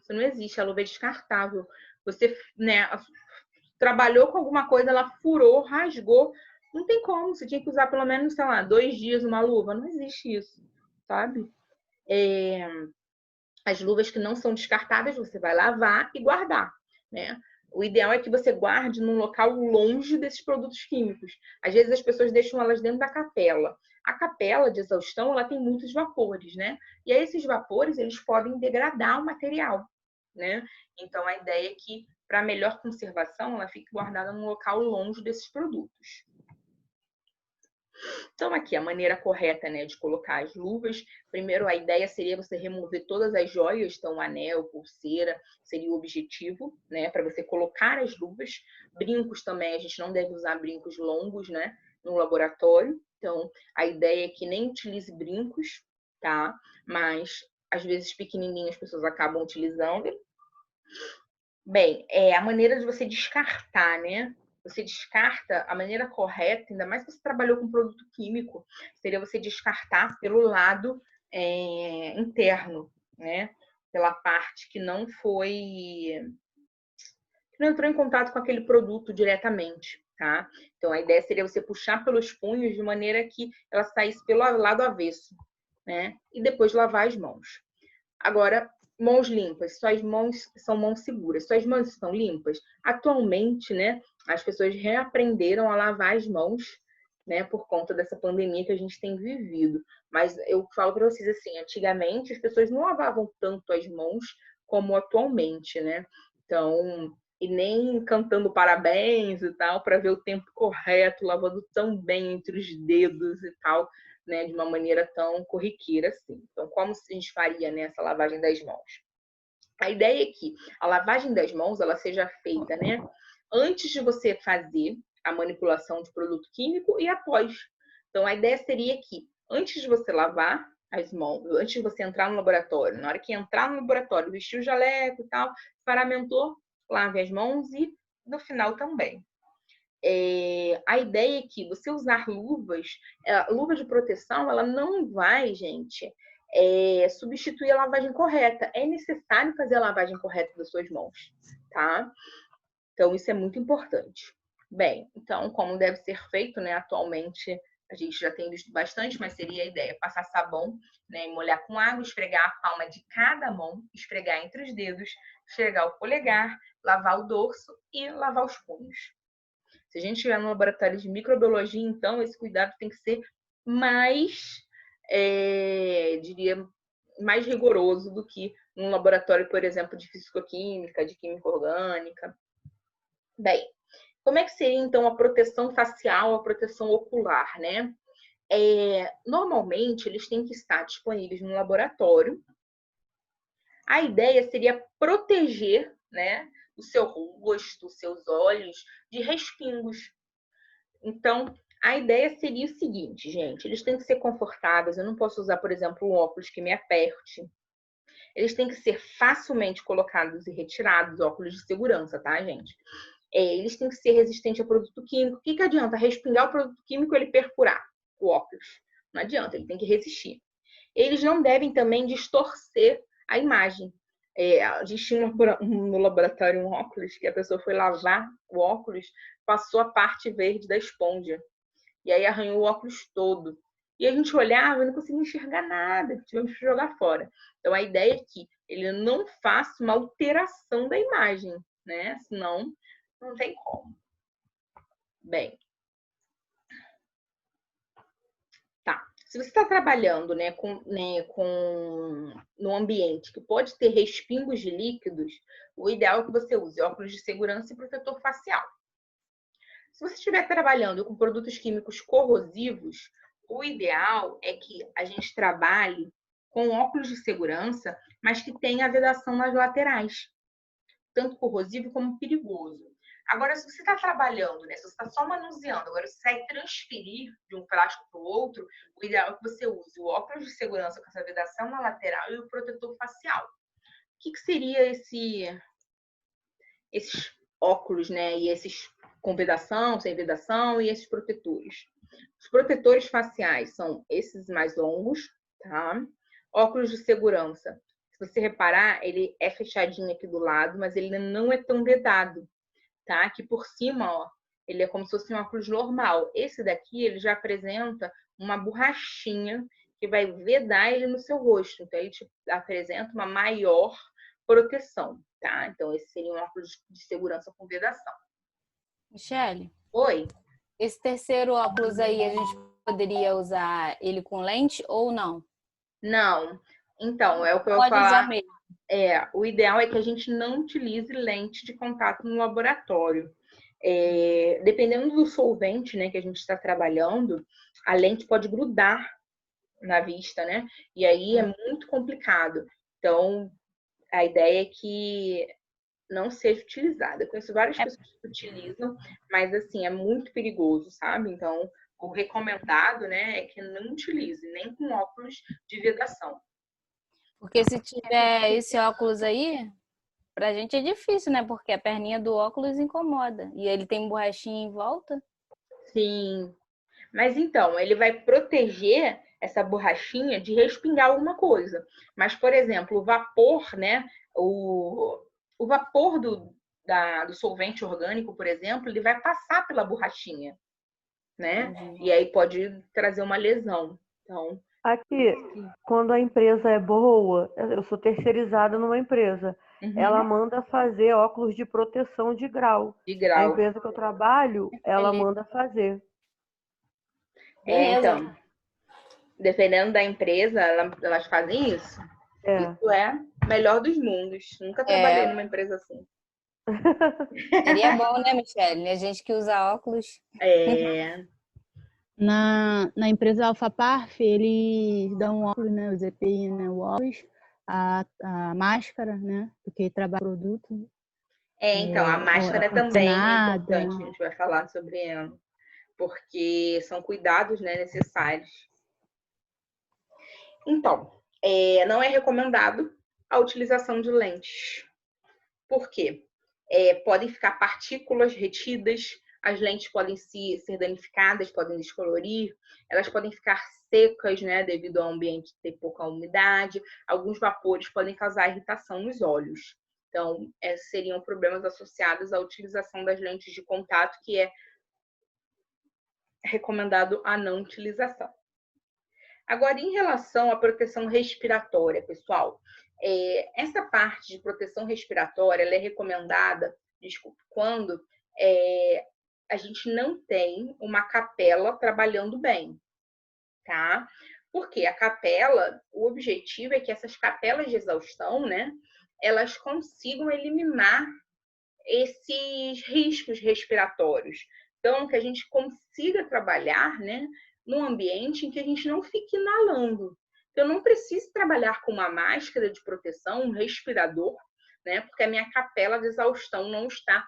Isso não existe, a luva é descartável. Você, né, trabalhou com alguma coisa, ela furou, rasgou. Não tem como, você tinha que usar pelo menos, sei lá, 2 dias uma luva. Não existe isso, sabe? As luvas que não são descartáveis, você vai lavar e guardar, né? O ideal é que você guarde num local longe desses produtos químicos. Às vezes as pessoas deixam elas dentro da capela. A capela de exaustão, ela tem muitos vapores, né? E aí esses vapores, eles podem degradar o material, né? Então a ideia é que, para melhor conservação, ela fique guardada num local longe desses produtos. Então, aqui a maneira correta, né, de colocar as luvas. Primeiro, a ideia seria você remover todas as joias, então anel, pulseira, seria o objetivo, né, para você colocar as luvas. Brincos também, a gente não deve usar brincos longos, né, no laboratório. Então, a ideia é que nem utilize brincos, tá? Mas, às vezes, pequenininhos as pessoas acabam utilizando. Bem, a maneira de você descartar, né? Você descarta a maneira correta, ainda mais se você trabalhou com produto químico, seria você descartar pelo lado interno, né? Pela parte que não entrou em contato com aquele produto diretamente, tá? Então, a ideia seria você puxar pelos punhos de maneira que ela saísse pelo lado avesso, né? E depois lavar as mãos. Agora, mãos limpas, suas mãos são mãos seguras, suas mãos estão limpas? Atualmente, né, as pessoas reaprenderam a lavar as mãos, né, por conta dessa pandemia que a gente tem vivido. Mas eu falo para vocês assim, antigamente as pessoas não lavavam tanto as mãos como atualmente, né? Então, e nem cantando parabéns e tal, para ver o tempo correto, lavando tão bem entre os dedos e tal, né, de uma maneira tão corriqueira assim. Então, como a gente faria nessa lavagem das mãos? A ideia é que a lavagem das mãos ela seja feita, né, antes de você fazer a manipulação de produto químico e após. Então, a ideia seria que antes de você lavar as mãos, antes de você entrar no laboratório, na hora que entrar no laboratório, vestir o jaleco e tal, paramentou, lave as mãos e no final também. A ideia é que você usar luvas, luva de proteção, ela não vai, gente, substituir a lavagem correta. É necessário fazer a lavagem correta das suas mãos, tá? Então, isso é muito importante. Bem, então, como deve ser feito, né? Atualmente, a gente já tem visto bastante, mas seria a ideia passar sabão, né? Molhar com água, esfregar a palma de cada mão, esfregar entre os dedos, esfregar o polegar, lavar o dorso e lavar os punhos. Se a gente estiver no laboratório de microbiologia, então, esse cuidado tem que ser mais, diria, mais rigoroso do que num laboratório, por exemplo, de fisicoquímica, de química orgânica. Bem, como é que seria, então, a proteção facial, a proteção ocular, né? Normalmente, eles têm que estar disponíveis no laboratório. A ideia seria proteger, né, o seu rosto, os seus olhos de respingos. Então, a ideia seria o seguinte, gente, eles têm que ser confortáveis, eu não posso usar, por exemplo, um óculos que me aperte. Eles têm que ser facilmente colocados e retirados, óculos de segurança, tá, gente? Eles têm que ser resistentes a produto químico. O que adianta? Respingar o produto químico e ele perfurar o óculos. Não adianta, ele tem que resistir. Eles não devem também distorcer a imagem. A gente tinha no laboratório um óculos que a pessoa foi lavar o óculos, passou a parte verde da esponja. E aí arranhou o óculos todo. E a gente olhava e não conseguia enxergar nada, tivemos que jogar fora. Então a ideia é que ele não faça uma alteração da imagem, né? Senão não tem como. Bem, tá. Se você está trabalhando, né, num ambiente que pode ter respingos de líquidos, o ideal é que você use óculos de segurança e protetor facial. Se você estiver trabalhando com produtos químicos corrosivos, o ideal é que a gente trabalhe com óculos de segurança, mas que tenha a vedação nas laterais, tanto corrosivo como perigoso. Agora, se você está trabalhando, né, se você está só manuseando, agora você vai transferir de um frasco para o outro, o ideal é que você use o óculos de segurança com essa vedação na lateral e o protetor facial. O que seria esses óculos, né, e esses com vedação, sem vedação e esses protetores? Os protetores faciais são esses mais longos, tá? Óculos de segurança. Se você reparar, ele é fechadinho aqui do lado, mas ele não é tão vedado, tá? Aqui por cima, ó, ele é como se fosse um óculos normal. Esse daqui, ele já apresenta uma borrachinha que vai vedar ele no seu rosto. Então, ele te apresenta uma maior proteção, tá? Então, esse seria um óculos de segurança com vedação. Michele? Oi? Esse terceiro óculos aí, a gente poderia usar ele com lente ou não? Não. Então, é o que eu Pode vou falar. usar mesmo. O ideal é que a gente não utilize lente de contato no laboratório. Dependendo do solvente, né, que a gente está trabalhando, a lente pode grudar na vista, né? E aí é muito complicado. Então, a ideia é que não seja utilizada. Eu conheço várias pessoas que utilizam, mas assim, é muito perigoso, sabe? Então, o recomendado, né, é que não utilize, nem com óculos de vedação. Porque se tiver esse óculos aí, pra gente é difícil, né? Porque a perninha do óculos incomoda. E ele tem borrachinha em volta. Sim. Mas então, ele vai proteger essa borrachinha de respingar alguma coisa. Mas, por exemplo, o vapor, né? O vapor do solvente orgânico, por exemplo, ele vai passar pela borrachinha, né? E aí pode trazer uma lesão. Então, Aqui, quando a empresa é boa, eu sou terceirizada numa empresa, ela manda fazer óculos de proteção de grau. de A grau. empresa que eu trabalho, ela Beleza. manda fazer. Beleza. Então, dependendo da empresa, elas fazem isso. É. Isso é o melhor dos mundos. Nunca trabalhei numa empresa assim. Seria bom, né, Michele? A gente que usa óculos. É, Na empresa Alphaparf, eles dão óculos, né? Os EPI, né? O óculos, a máscara, né? Porque trabalha produto. então, a máscara também é ar-condicionado. importante, a gente vai falar sobre ela, porque são cuidados, né, necessários. Então, não é recomendado a utilização de lentes. Por quê? Podem ficar partículas retidas, as lentes podem ser danificadas, podem descolorir, elas podem ficar secas, né, devido ao ambiente ter pouca umidade, alguns vapores podem causar irritação nos olhos. Então, esses seriam problemas associados à utilização das lentes de contato, que é recomendado a não utilização. Agora, em relação à proteção respiratória, pessoal, essa parte de proteção respiratória ela é recomendada, quando a gente não tem uma capela trabalhando bem, tá? Porque a capela, o objetivo é que essas capelas de exaustão, né, elas consigam eliminar esses riscos respiratórios. Então, que a gente consiga trabalhar, né, num ambiente em que a gente não fique inalando. Eu não preciso trabalhar com uma máscara de proteção, um respirador, né, porque a minha capela de exaustão não está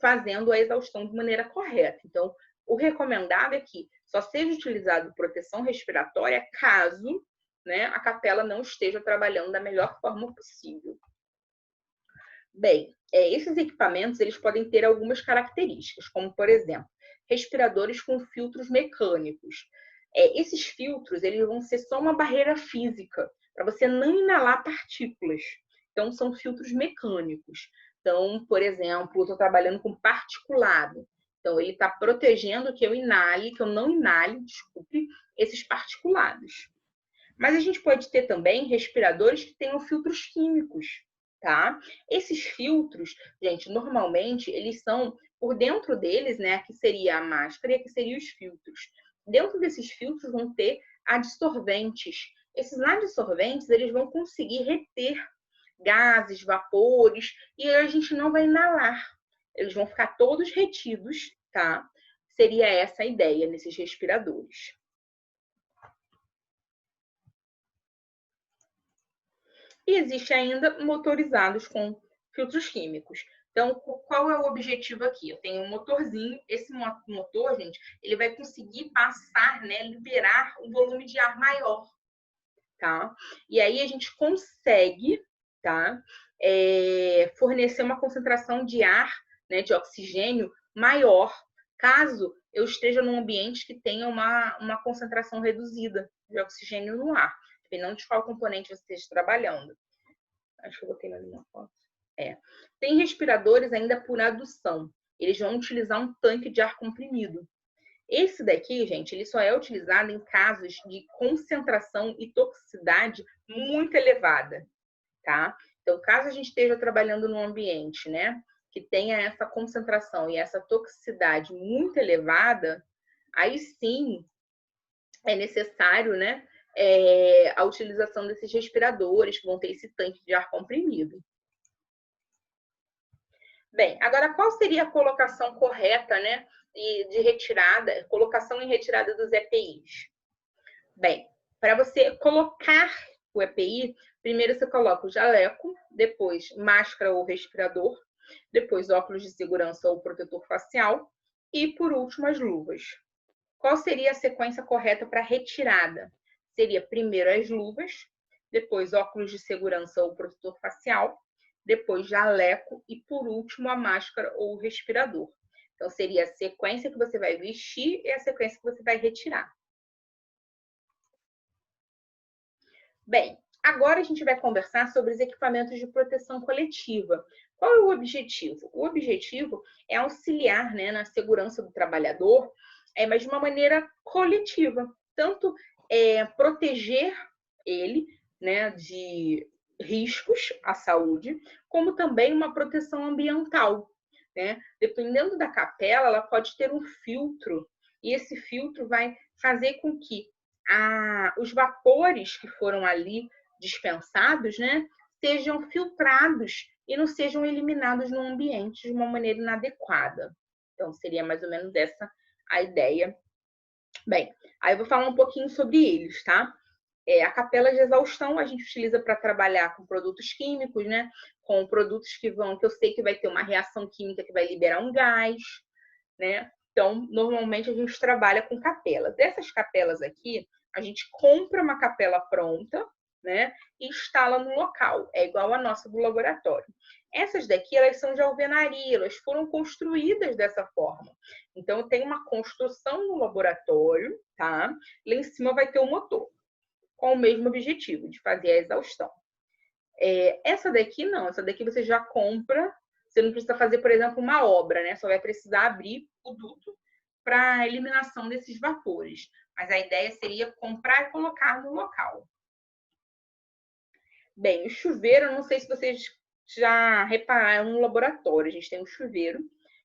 fazendo a exaustão de maneira correta. Então, o recomendado é que só seja utilizado proteção respiratória caso, né, a capela não esteja trabalhando da melhor forma possível. Bem, esses equipamentos eles podem ter algumas características, como, por exemplo, respiradores com filtros mecânicos. Esses filtros eles vão ser só uma barreira física, para você não inalar partículas. Então, são filtros mecânicos. Então, por exemplo, eu estou trabalhando com particulado. Então, ele está protegendo que eu não inale, desculpe, esses particulados. Mas a gente pode ter também respiradores que tenham filtros químicos, tá? Esses filtros, gente, normalmente eles são, por dentro deles, né, aqui seria a máscara e aqui seriam os filtros. Dentro desses filtros vão ter adsorventes. Esses adsorventes, eles vão conseguir reter gases, vapores, e a gente não vai inalar. Eles vão ficar todos retidos, tá? Seria essa a ideia nesses respiradores. E existe ainda motorizados com filtros químicos. Então, qual é o objetivo aqui? Eu tenho um motorzinho, esse motor, gente, ele vai conseguir passar, né, liberar um volume de ar maior, tá? E aí a gente consegue, tá, fornecer uma concentração de ar, né, de oxigênio maior, caso eu esteja num ambiente que tenha uma concentração reduzida de oxigênio no ar, dependendo de qual componente você esteja trabalhando. Acho que eu botei na minha foto. Tem respiradores ainda por adução. Eles vão utilizar um tanque de ar comprimido. Esse daqui, gente, ele só é utilizado em casos de concentração e toxicidade muito elevada, tá? Então, caso a gente esteja trabalhando num ambiente, né, que tenha essa concentração e essa toxicidade muito elevada, aí sim é necessário, né, a utilização desses respiradores que vão ter esse tanque de ar comprimido. Bem, agora qual seria a colocação correta, né, de retirada, colocação e retirada dos EPIs? Bem, para você colocar o EPI, primeiro você coloca o jaleco, depois máscara ou respirador, depois óculos de segurança ou protetor facial e, por último, as luvas. Qual seria a sequência correta para retirada? Seria primeiro as luvas, depois óculos de segurança ou protetor facial, depois jaleco e, por último, a máscara ou o respirador. Então, seria a sequência que você vai vestir e a sequência que você vai retirar. Bem, agora a gente vai conversar sobre os equipamentos de proteção coletiva. Qual é o objetivo? O objetivo é auxiliar, né, na segurança do trabalhador, mas de uma maneira coletiva. Tanto proteger ele, né, de riscos à saúde, como também uma proteção ambiental, né? Dependendo da capela, ela pode ter um filtro, e esse filtro vai fazer com que os vapores que foram ali dispensados, né, sejam filtrados e não sejam eliminados no ambiente de uma maneira inadequada. Então, seria mais ou menos essa a ideia. Bem, aí eu vou falar um pouquinho sobre eles, tá? A capela de exaustão a gente utiliza para trabalhar com produtos químicos, né? Com produtos que eu sei que vai ter uma reação química que vai liberar um gás, né? Então, normalmente a gente trabalha com capelas. Dessas capelas aqui, a gente compra uma capela pronta, né? E instala no local. É igual a nossa do laboratório. Essas daqui, elas são de alvenaria, elas foram construídas dessa forma. Então, tem uma construção no laboratório, tá? Lá em cima vai ter um motor, com o mesmo objetivo, de fazer a exaustão. Essa daqui não, essa daqui você já compra, você não precisa fazer, por exemplo, uma obra, né? Só vai precisar abrir o duto para a eliminação desses vapores. Mas a ideia seria comprar e colocar no local. Bem, o chuveiro, não sei se vocês já repararam no laboratório. A gente tem um chuveiro,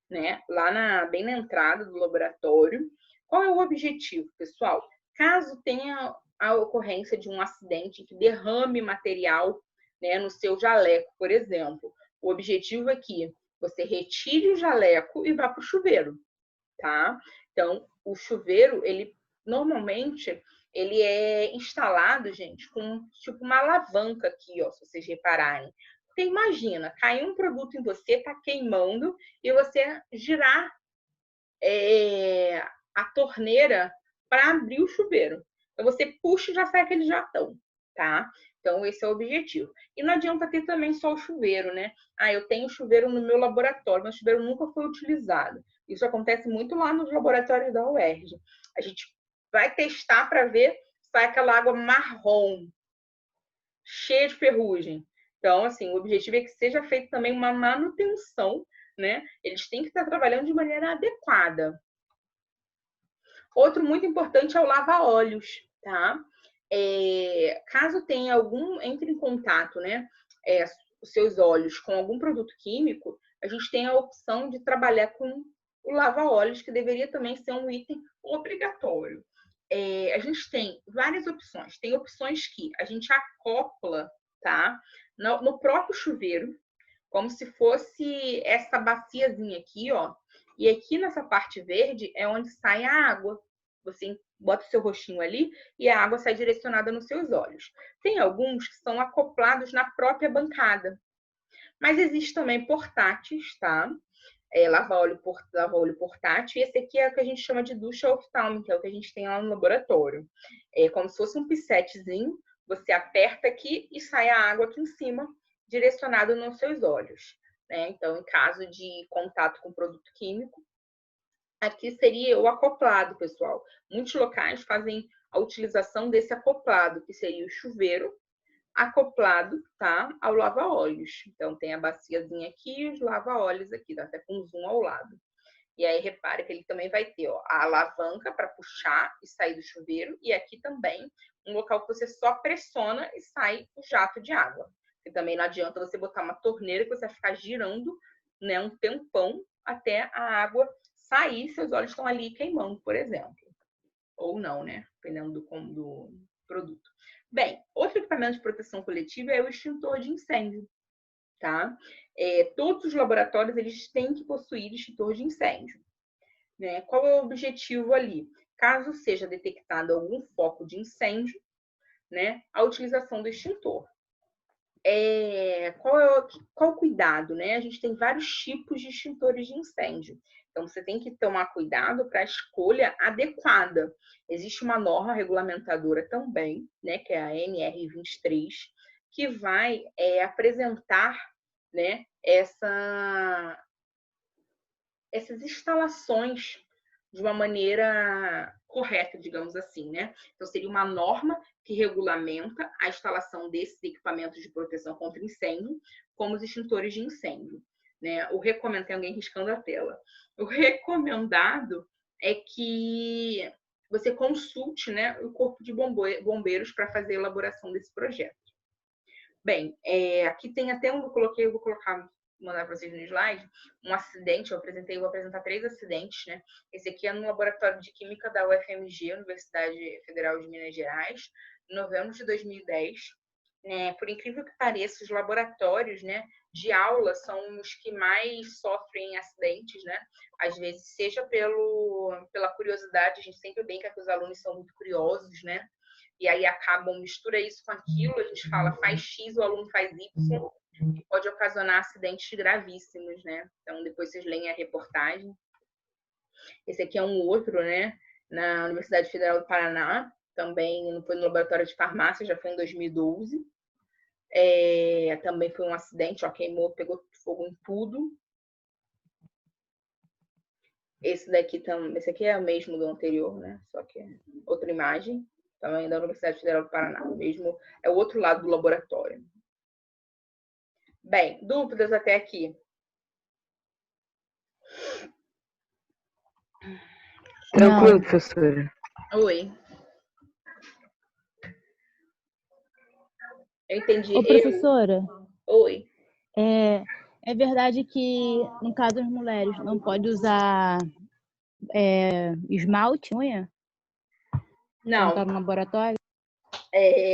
né? Lá bem na entrada do laboratório. Qual é o objetivo, pessoal? Caso tenha a ocorrência de um acidente que derrame material, né, no seu jaleco, por exemplo. O objetivo é que você retire o jaleco e vá para o chuveiro, tá? Então, o chuveiro, normalmente, ele é instalado, gente, com tipo uma alavanca aqui, ó, se vocês repararem. Porque imagina, cair um produto em você, tá queimando, e você girar a torneira para abrir o chuveiro. Então, você puxa e já sai aquele jatão, tá? Então, esse é o objetivo. E não adianta ter também só o chuveiro, né? Eu tenho chuveiro no meu laboratório, mas o chuveiro nunca foi utilizado. Isso acontece muito lá nos laboratórios da UERJ. A gente vai testar para ver se sai aquela água marrom, cheia de ferrugem. Então, assim, o objetivo é que seja feita também uma manutenção, né? Eles têm que estar trabalhando de maneira adequada. Outro muito importante é o lava-óleos, tá? Caso tenha entre em contato, né, os seus óleos com algum produto químico, a gente tem a opção de trabalhar com o lava-óleos, que deveria também ser um item obrigatório. A gente tem várias opções. Tem opções que a gente acopla, tá, no próprio chuveiro, como se fosse essa baciazinha aqui, ó. E aqui nessa parte verde é onde sai a água. Você bota o seu rostinho ali e a água sai direcionada nos seus olhos. Tem alguns que são acoplados na própria bancada. Mas existe também portáteis, tá? Lava-óleo portátil. E esse aqui é o que a gente chama de ducha oftálmica, que é o que a gente tem lá no laboratório. É como se fosse um pissetezinho. Você aperta aqui e sai a água aqui em cima, direcionado nos seus olhos, né? Então, em caso de contato com produto químico, aqui seria o acoplado, pessoal. Muitos locais fazem a utilização desse acoplado, que seria o chuveiro acoplado, tá, ao lava-óleos. Então, tem a baciazinha aqui e os lava-óleos aqui, tá até com zoom ao lado. E aí, repare que ele também vai ter, ó, a alavanca para puxar e sair do chuveiro, e aqui também um local que você só pressiona e sai o jato de água. E também não adianta você botar uma torneira que você vai ficar girando, né, um tempão até a água sair, seus olhos estão ali queimando, por exemplo. Ou não, né? Dependendo do produto. Bem, outro equipamento de proteção coletiva é o extintor de incêndio, tá? Todos os laboratórios, eles têm que possuir extintor de incêndio, né? Qual é o objetivo ali? Caso seja detectado algum foco de né, a utilização do extintor. Qual o cuidado, né? A gente tem vários tipos de extintores de incêndio. Então, você tem que tomar cuidado para a escolha adequada. Existe uma norma regulamentadora também, né, que é a NR23, que vai apresentar, né, essas instalações de uma maneira correta, digamos assim, né? Então, seria uma norma que regulamenta a instalação desses equipamentos de proteção contra incêndio, como os extintores de incêndio, né? Tem alguém riscando a tela. O recomendado é que você consulte, né, o Corpo de Bombeiros para fazer a elaboração desse projeto. Bem, aqui tem até vou mandar para vocês no slide, um acidente, vou apresentar 3 acidentes, né? Esse aqui é no Laboratório de Química da UFMG, Universidade Federal de Minas Gerais, em novembro de 2010. Por incrível que pareça, os laboratórios, né, de aula são os que mais sofrem acidentes, né? Às vezes, seja pela curiosidade, a gente sempre brinca que os alunos são muito curiosos, né? E aí mistura isso com aquilo, a gente fala faz X, o aluno faz Y, e pode ocasionar acidentes gravíssimos, né? Então, depois vocês leem a reportagem. Esse aqui é um outro, né? Na Universidade Federal do Paraná, também foi no laboratório de farmácia, já foi em 2012. Também foi um acidente, queimou, pegou fogo em tudo. Esse aqui é o mesmo do anterior, né? Só que é outra imagem, também da Universidade Federal do Paraná. Mesmo, é o outro lado do laboratório. Bem, dúvidas até aqui? Tranquilo, professora. Oi. Eu entendi. Ô, professora. Oi. É verdade que, no caso das mulheres, não pode usar esmalte, unha? Não. Quando tá no laboratório?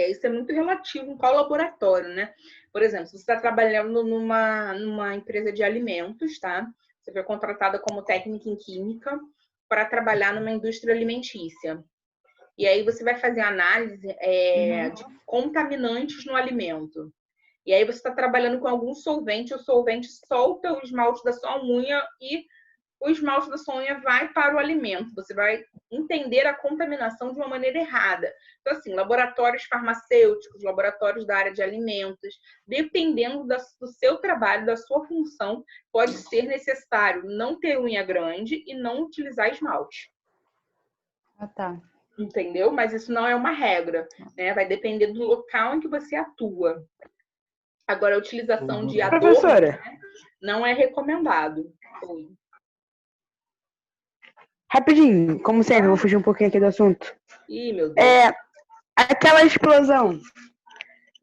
Isso é muito relativo em qual laboratório, né? Por exemplo, se você está trabalhando numa empresa de alimentos, tá? Você foi contratada como técnica em química para trabalhar numa indústria alimentícia. E aí você vai fazer análise de contaminantes no alimento. E aí você está trabalhando com algum solvente, o solvente solta o esmalte da sua unha e o esmalte da sua unha vai para o alimento. Você vai entender a contaminação de uma maneira errada. Então, assim, laboratórios farmacêuticos, laboratórios da área de alimentos, dependendo do seu trabalho, da sua função, pode ser necessário não ter unha grande e não utilizar esmalte. Ah, tá. Entendeu? Mas isso não é uma regra, né? Vai depender do local em que você atua. Agora, a utilização de adorno, Professora, né, não é recomendado. Oi. Rapidinho, como sempre, eu vou fugir um pouquinho aqui do assunto. Ih, meu Deus. Aquela explosão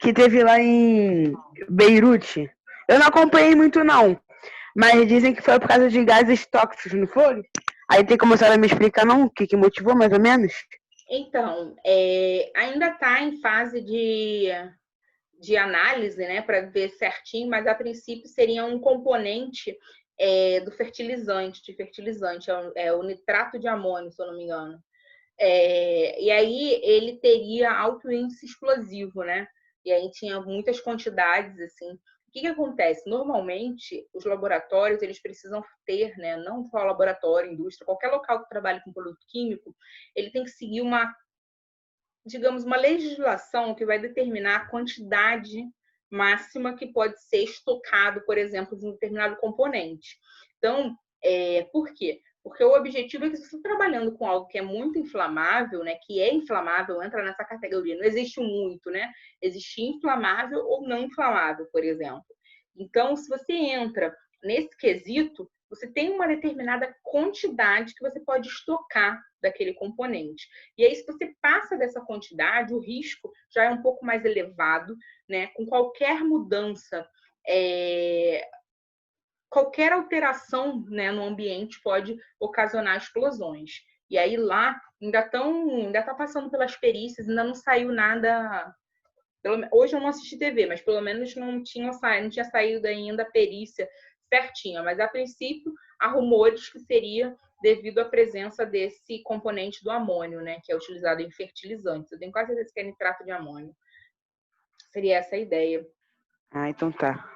que teve lá em Beirute, eu não acompanhei muito não, mas dizem que foi por causa de gases tóxicos, não foi? Aí tem como a senhora me explicar não o que motivou mais ou menos? Então, ainda está em fase de análise, né, para ver certinho, mas a princípio seria um componente do fertilizante, é o nitrato de amônio, se eu não me engano. E aí ele teria alto índice explosivo, né? E aí tinha muitas quantidades, assim. O que acontece? Normalmente, os laboratórios, eles precisam ter, né? Não só laboratório, indústria, qualquer local que trabalhe com produto químico, ele tem que seguir uma legislação que vai determinar a quantidade máxima que pode ser estocado, por exemplo, de um determinado componente. Então, por quê? Porque o objetivo é que, se você está trabalhando com algo que é muito inflamável, né, que é inflamável, entra nessa categoria. Não existe muito, né? Existe inflamável ou não inflamável, por exemplo. Então, se você entra nesse quesito, você tem uma determinada quantidade que você pode estocar daquele componente. E aí, se você passa dessa quantidade, o risco já é um pouco mais elevado, né? Com qualquer mudança, qualquer alteração, né, no ambiente pode ocasionar explosões. E aí lá ainda está passando pelas perícias, ainda não saiu nada. Hoje eu não assisti TV, mas pelo menos não tinha saído ainda a perícia certinha. Mas a princípio há rumores que seria devido à presença desse componente do amônio, né, que é utilizado em fertilizantes. Eu tenho quase certeza que é nitrato de amônio. Seria essa a ideia. Ah, então tá.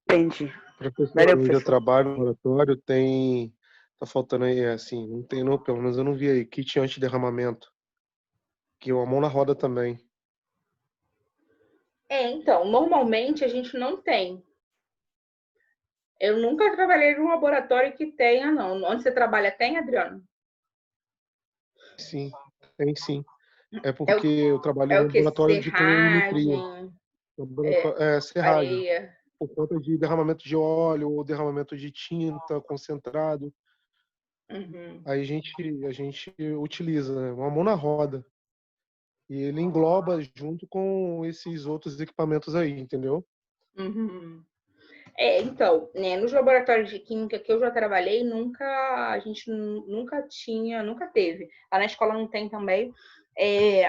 Entendi. Professor, Valeu, onde eu professor. trabalho no laboratório tem tá faltando aí, assim, não tem, não, pelo menos eu não vi aí, kit anti-derramamento. Que é uma mão na roda também. Então, normalmente a gente não tem. Eu nunca trabalhei num laboratório que tenha, não. Onde você trabalha tem, Adriano? Sim, tem sim. É É porque eu trabalho é no o que? laboratório de colorimetria. Serragem, Serragem. areia. Por conta de derramamento de óleo ou derramamento de tinta concentrado. Uhum. Aí a gente utiliza, né, uma mão na roda. E ele engloba junto com esses outros equipamentos aí, entendeu? Uhum. Então, né, nos laboratórios de química que eu já trabalhei, a gente nunca tinha, nunca teve. Lá na escola não tem também,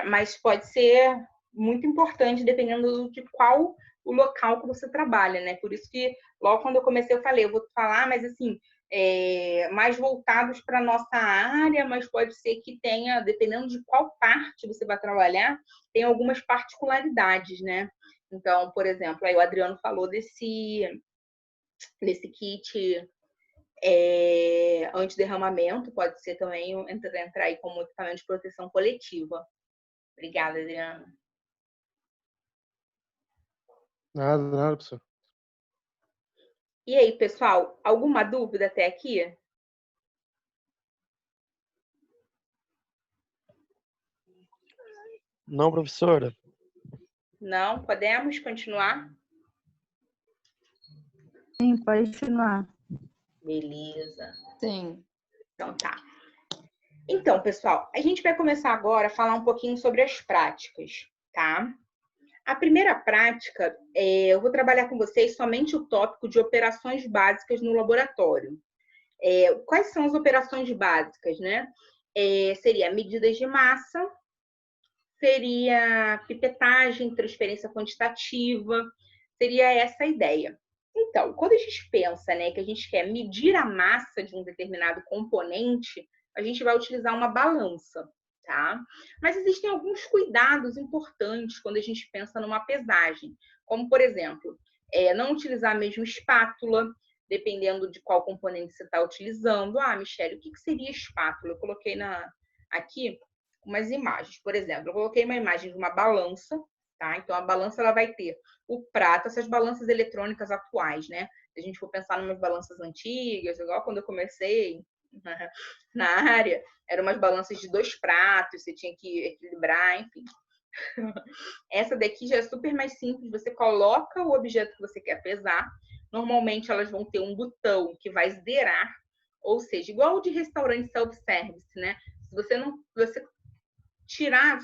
mas pode ser muito importante dependendo de qual o local que você trabalha, né? Por isso que logo quando eu comecei eu falei, eu vou falar, mas assim, mais voltados para a nossa área, mas pode ser que tenha, dependendo de qual parte você vai trabalhar, tem algumas particularidades, né? Então, por exemplo, aí o Adriano falou desse kit antiderramamento, pode ser também entrar aí como equipamento de proteção coletiva. Obrigada, Adriana. Nada, professor. E aí, pessoal, alguma dúvida até aqui? Não, professora. Não? Podemos continuar? Sim, pode continuar. Beleza. Sim. Então tá. Então, pessoal, a gente vai começar agora a falar um pouquinho sobre as práticas, tá? A primeira prática, eu vou trabalhar com vocês somente o tópico de operações básicas no laboratório. Quais são as operações básicas, né? Seria medidas de massa, seria pipetagem, transferência quantitativa, seria essa a ideia. Então, quando a gente pensa, né, que a gente quer medir a massa de um determinado componente, a gente vai utilizar uma balança, tá? Mas existem alguns cuidados importantes quando a gente pensa numa pesagem, como, por exemplo, não utilizar a mesma espátula, dependendo de qual componente você está utilizando. Ah, Michele, o que seria espátula? Eu coloquei aqui umas imagens. Por exemplo, eu coloquei uma imagem de uma balança, tá? Então, a balança ela vai ter o prato, essas balanças eletrônicas atuais, né? Se a gente for pensar em umas balanças antigas, igual quando eu comecei na área, eram umas balanças de 2 pratos, você tinha que equilibrar, enfim. Essa daqui já é super mais simples, você coloca o objeto que você quer pesar, normalmente elas vão ter um botão que vai zerar, ou seja, igual o de restaurante self-service, né? Se você tirar,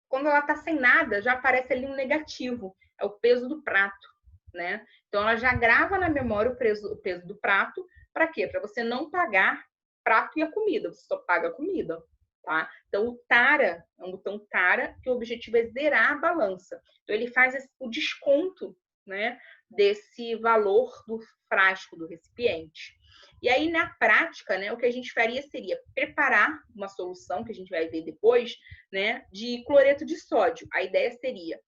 quando ela está sem nada, já aparece ali um negativo, é o peso do prato, né? Então ela já grava na memória o peso do prato, para quê? Para você não pagar prato e a comida, você só paga a comida, tá? Então o tara, é um botão tara, que o objetivo é zerar a balança. Então ele faz o desconto, né, desse valor do frasco, do recipiente. E aí, na prática, né, o que a gente faria seria preparar uma solução, que a gente vai ver depois, né, de cloreto de sódio. A ideia seria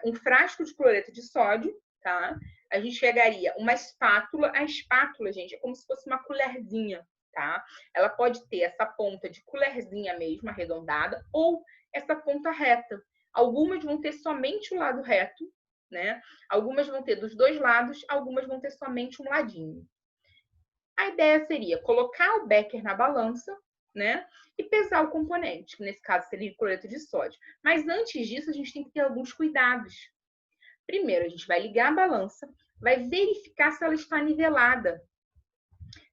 um frasco de cloreto de sódio, tá? A gente pegaria uma espátula. A espátula, gente, é como se fosse uma colherzinha, tá? Ela pode ter essa ponta de colherzinha mesmo, arredondada, ou essa ponta reta. Algumas vão ter somente o lado reto, né? Algumas vão ter dos dois lados, algumas vão ter somente um ladinho. A ideia seria colocar o becker na balança, né? E pesar o componente, que nesse caso seria o cloreto de sódio. Mas antes disso, a gente tem que ter alguns cuidados. Primeiro, a gente vai ligar a balança, vai verificar se ela está nivelada.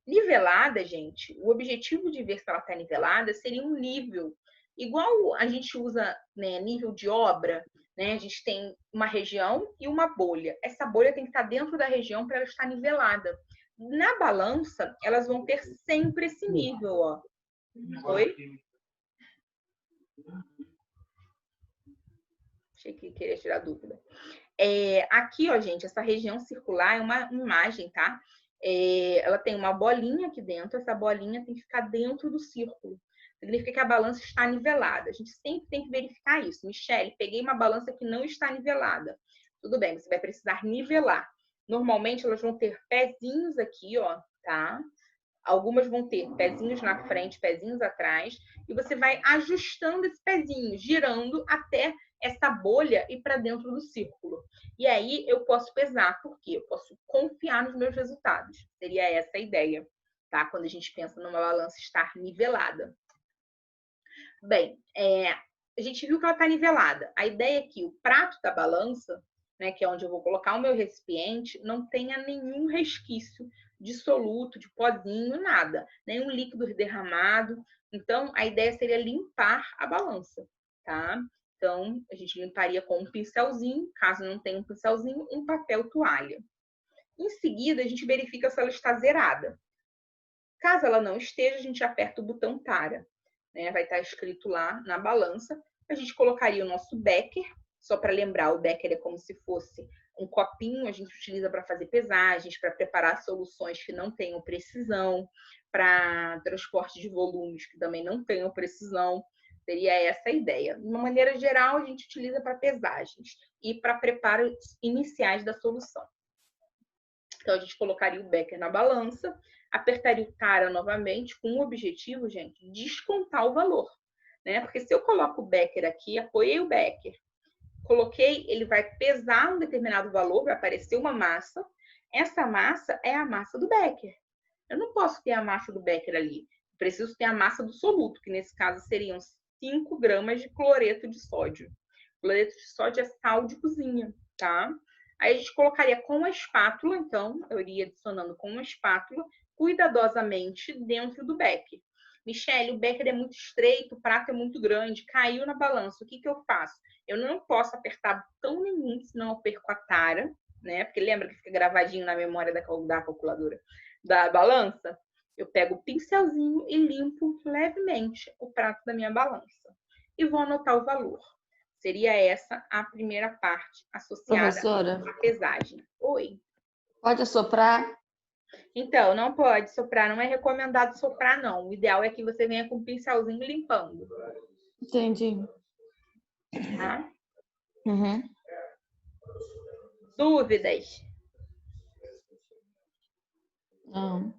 Nivelada, gente, o objetivo de ver se ela está nivelada seria um nível. Igual a gente usa, né, nível de obra, né? A gente tem uma região e uma bolha. Essa bolha tem que estar dentro da região para ela estar nivelada. Na balança, elas vão ter sempre esse nível, ó. Oi? Achei que queria tirar dúvida. Aqui, ó, gente, essa região circular é uma imagem, tá? Ela tem uma bolinha aqui dentro, essa bolinha tem que ficar dentro do círculo. Significa que a balança está nivelada. A gente sempre tem que verificar isso. Michele, peguei uma balança que não está nivelada. Tudo bem, você vai precisar nivelar. Normalmente, elas vão ter pezinhos aqui, ó, tá? Algumas vão ter pezinhos na frente, pezinhos atrás, e você vai ajustando esse pezinho, girando até essa bolha ir para dentro do círculo. E aí eu posso pesar, porque eu posso confiar nos meus resultados. Seria essa a ideia, tá? Quando a gente pensa numa balança estar nivelada. Bem, a gente viu que ela está nivelada. A ideia é que o prato da balança, né, que é onde eu vou colocar o meu recipiente, não tenha nenhum resquício de soluto, de pozinho, nada. Nenhum líquido derramado. Então, a ideia seria limpar a balança, tá? Então, a gente limparia com um pincelzinho. Caso não tenha um pincelzinho, um papel toalha. Em seguida, a gente verifica se ela está zerada. Caso ela não esteja, a gente aperta o botão tara. Né? Vai estar escrito lá na balança. A gente colocaria o nosso becker. Só para lembrar, o becker é como se fosse um copinho. A gente utiliza para fazer pesagens, para preparar soluções que não tenham precisão, para transporte de volumes que também não tenham precisão. Seria essa a ideia. De uma maneira geral, a gente utiliza para pesagens e para preparos iniciais da solução. Então, a gente colocaria o becker na balança, apertaria o tara novamente com o objetivo, gente, de descontar o valor. Né? Porque se eu coloco o becker aqui, apoiei o becker, coloquei, ele vai pesar um determinado valor, vai aparecer uma massa. Essa massa é a massa do becker. Eu não posso ter a massa do becker ali. Preciso ter a massa do soluto, que nesse caso seriam 5 gramas de cloreto de sódio. Cloreto de sódio é sal de cozinha, tá? Aí a gente colocaria com a espátula, então, eu iria adicionando com uma espátula, cuidadosamente dentro do becker. Michele, o becker é muito estreito, o prato é muito grande, caiu na balança, o que eu faço? Eu não posso apertar botão nenhum, senão eu perco a tara, né? Porque lembra que fica gravadinho na memória da calculadora da balança? Eu pego o pincelzinho e limpo levemente o prato da minha balança. E vou anotar o valor. Seria essa a primeira parte associada Professora, à pesagem. Oi. pode assoprar? Então, não pode soprar, não é recomendado soprar, não. O ideal é que você venha com o pincelzinho limpando. Entendi. Tá? Uhum. Dúvidas? Não.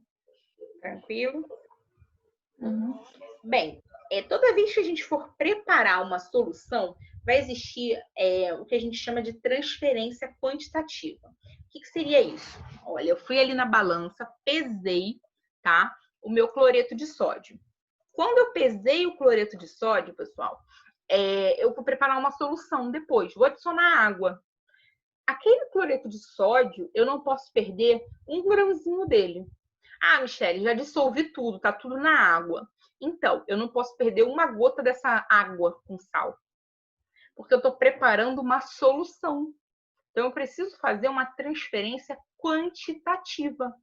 Tranquilo? Uhum. Bem, toda vez que a gente for preparar uma solução, vai existir o que a gente chama de transferência quantitativa. O que seria isso? Olha, eu fui ali na balança, pesei, tá, o meu cloreto de sódio. Quando eu pesei o cloreto de sódio, pessoal, eu vou preparar uma solução depois. Vou adicionar água. Aquele cloreto de sódio, eu não posso perder um grãozinho dele. Ah, Michele, já dissolvi tudo, tá tudo na água. Então, eu não posso perder uma gota dessa água com sal. Porque eu estou preparando uma solução. Então, eu preciso fazer uma transferência quantitativa.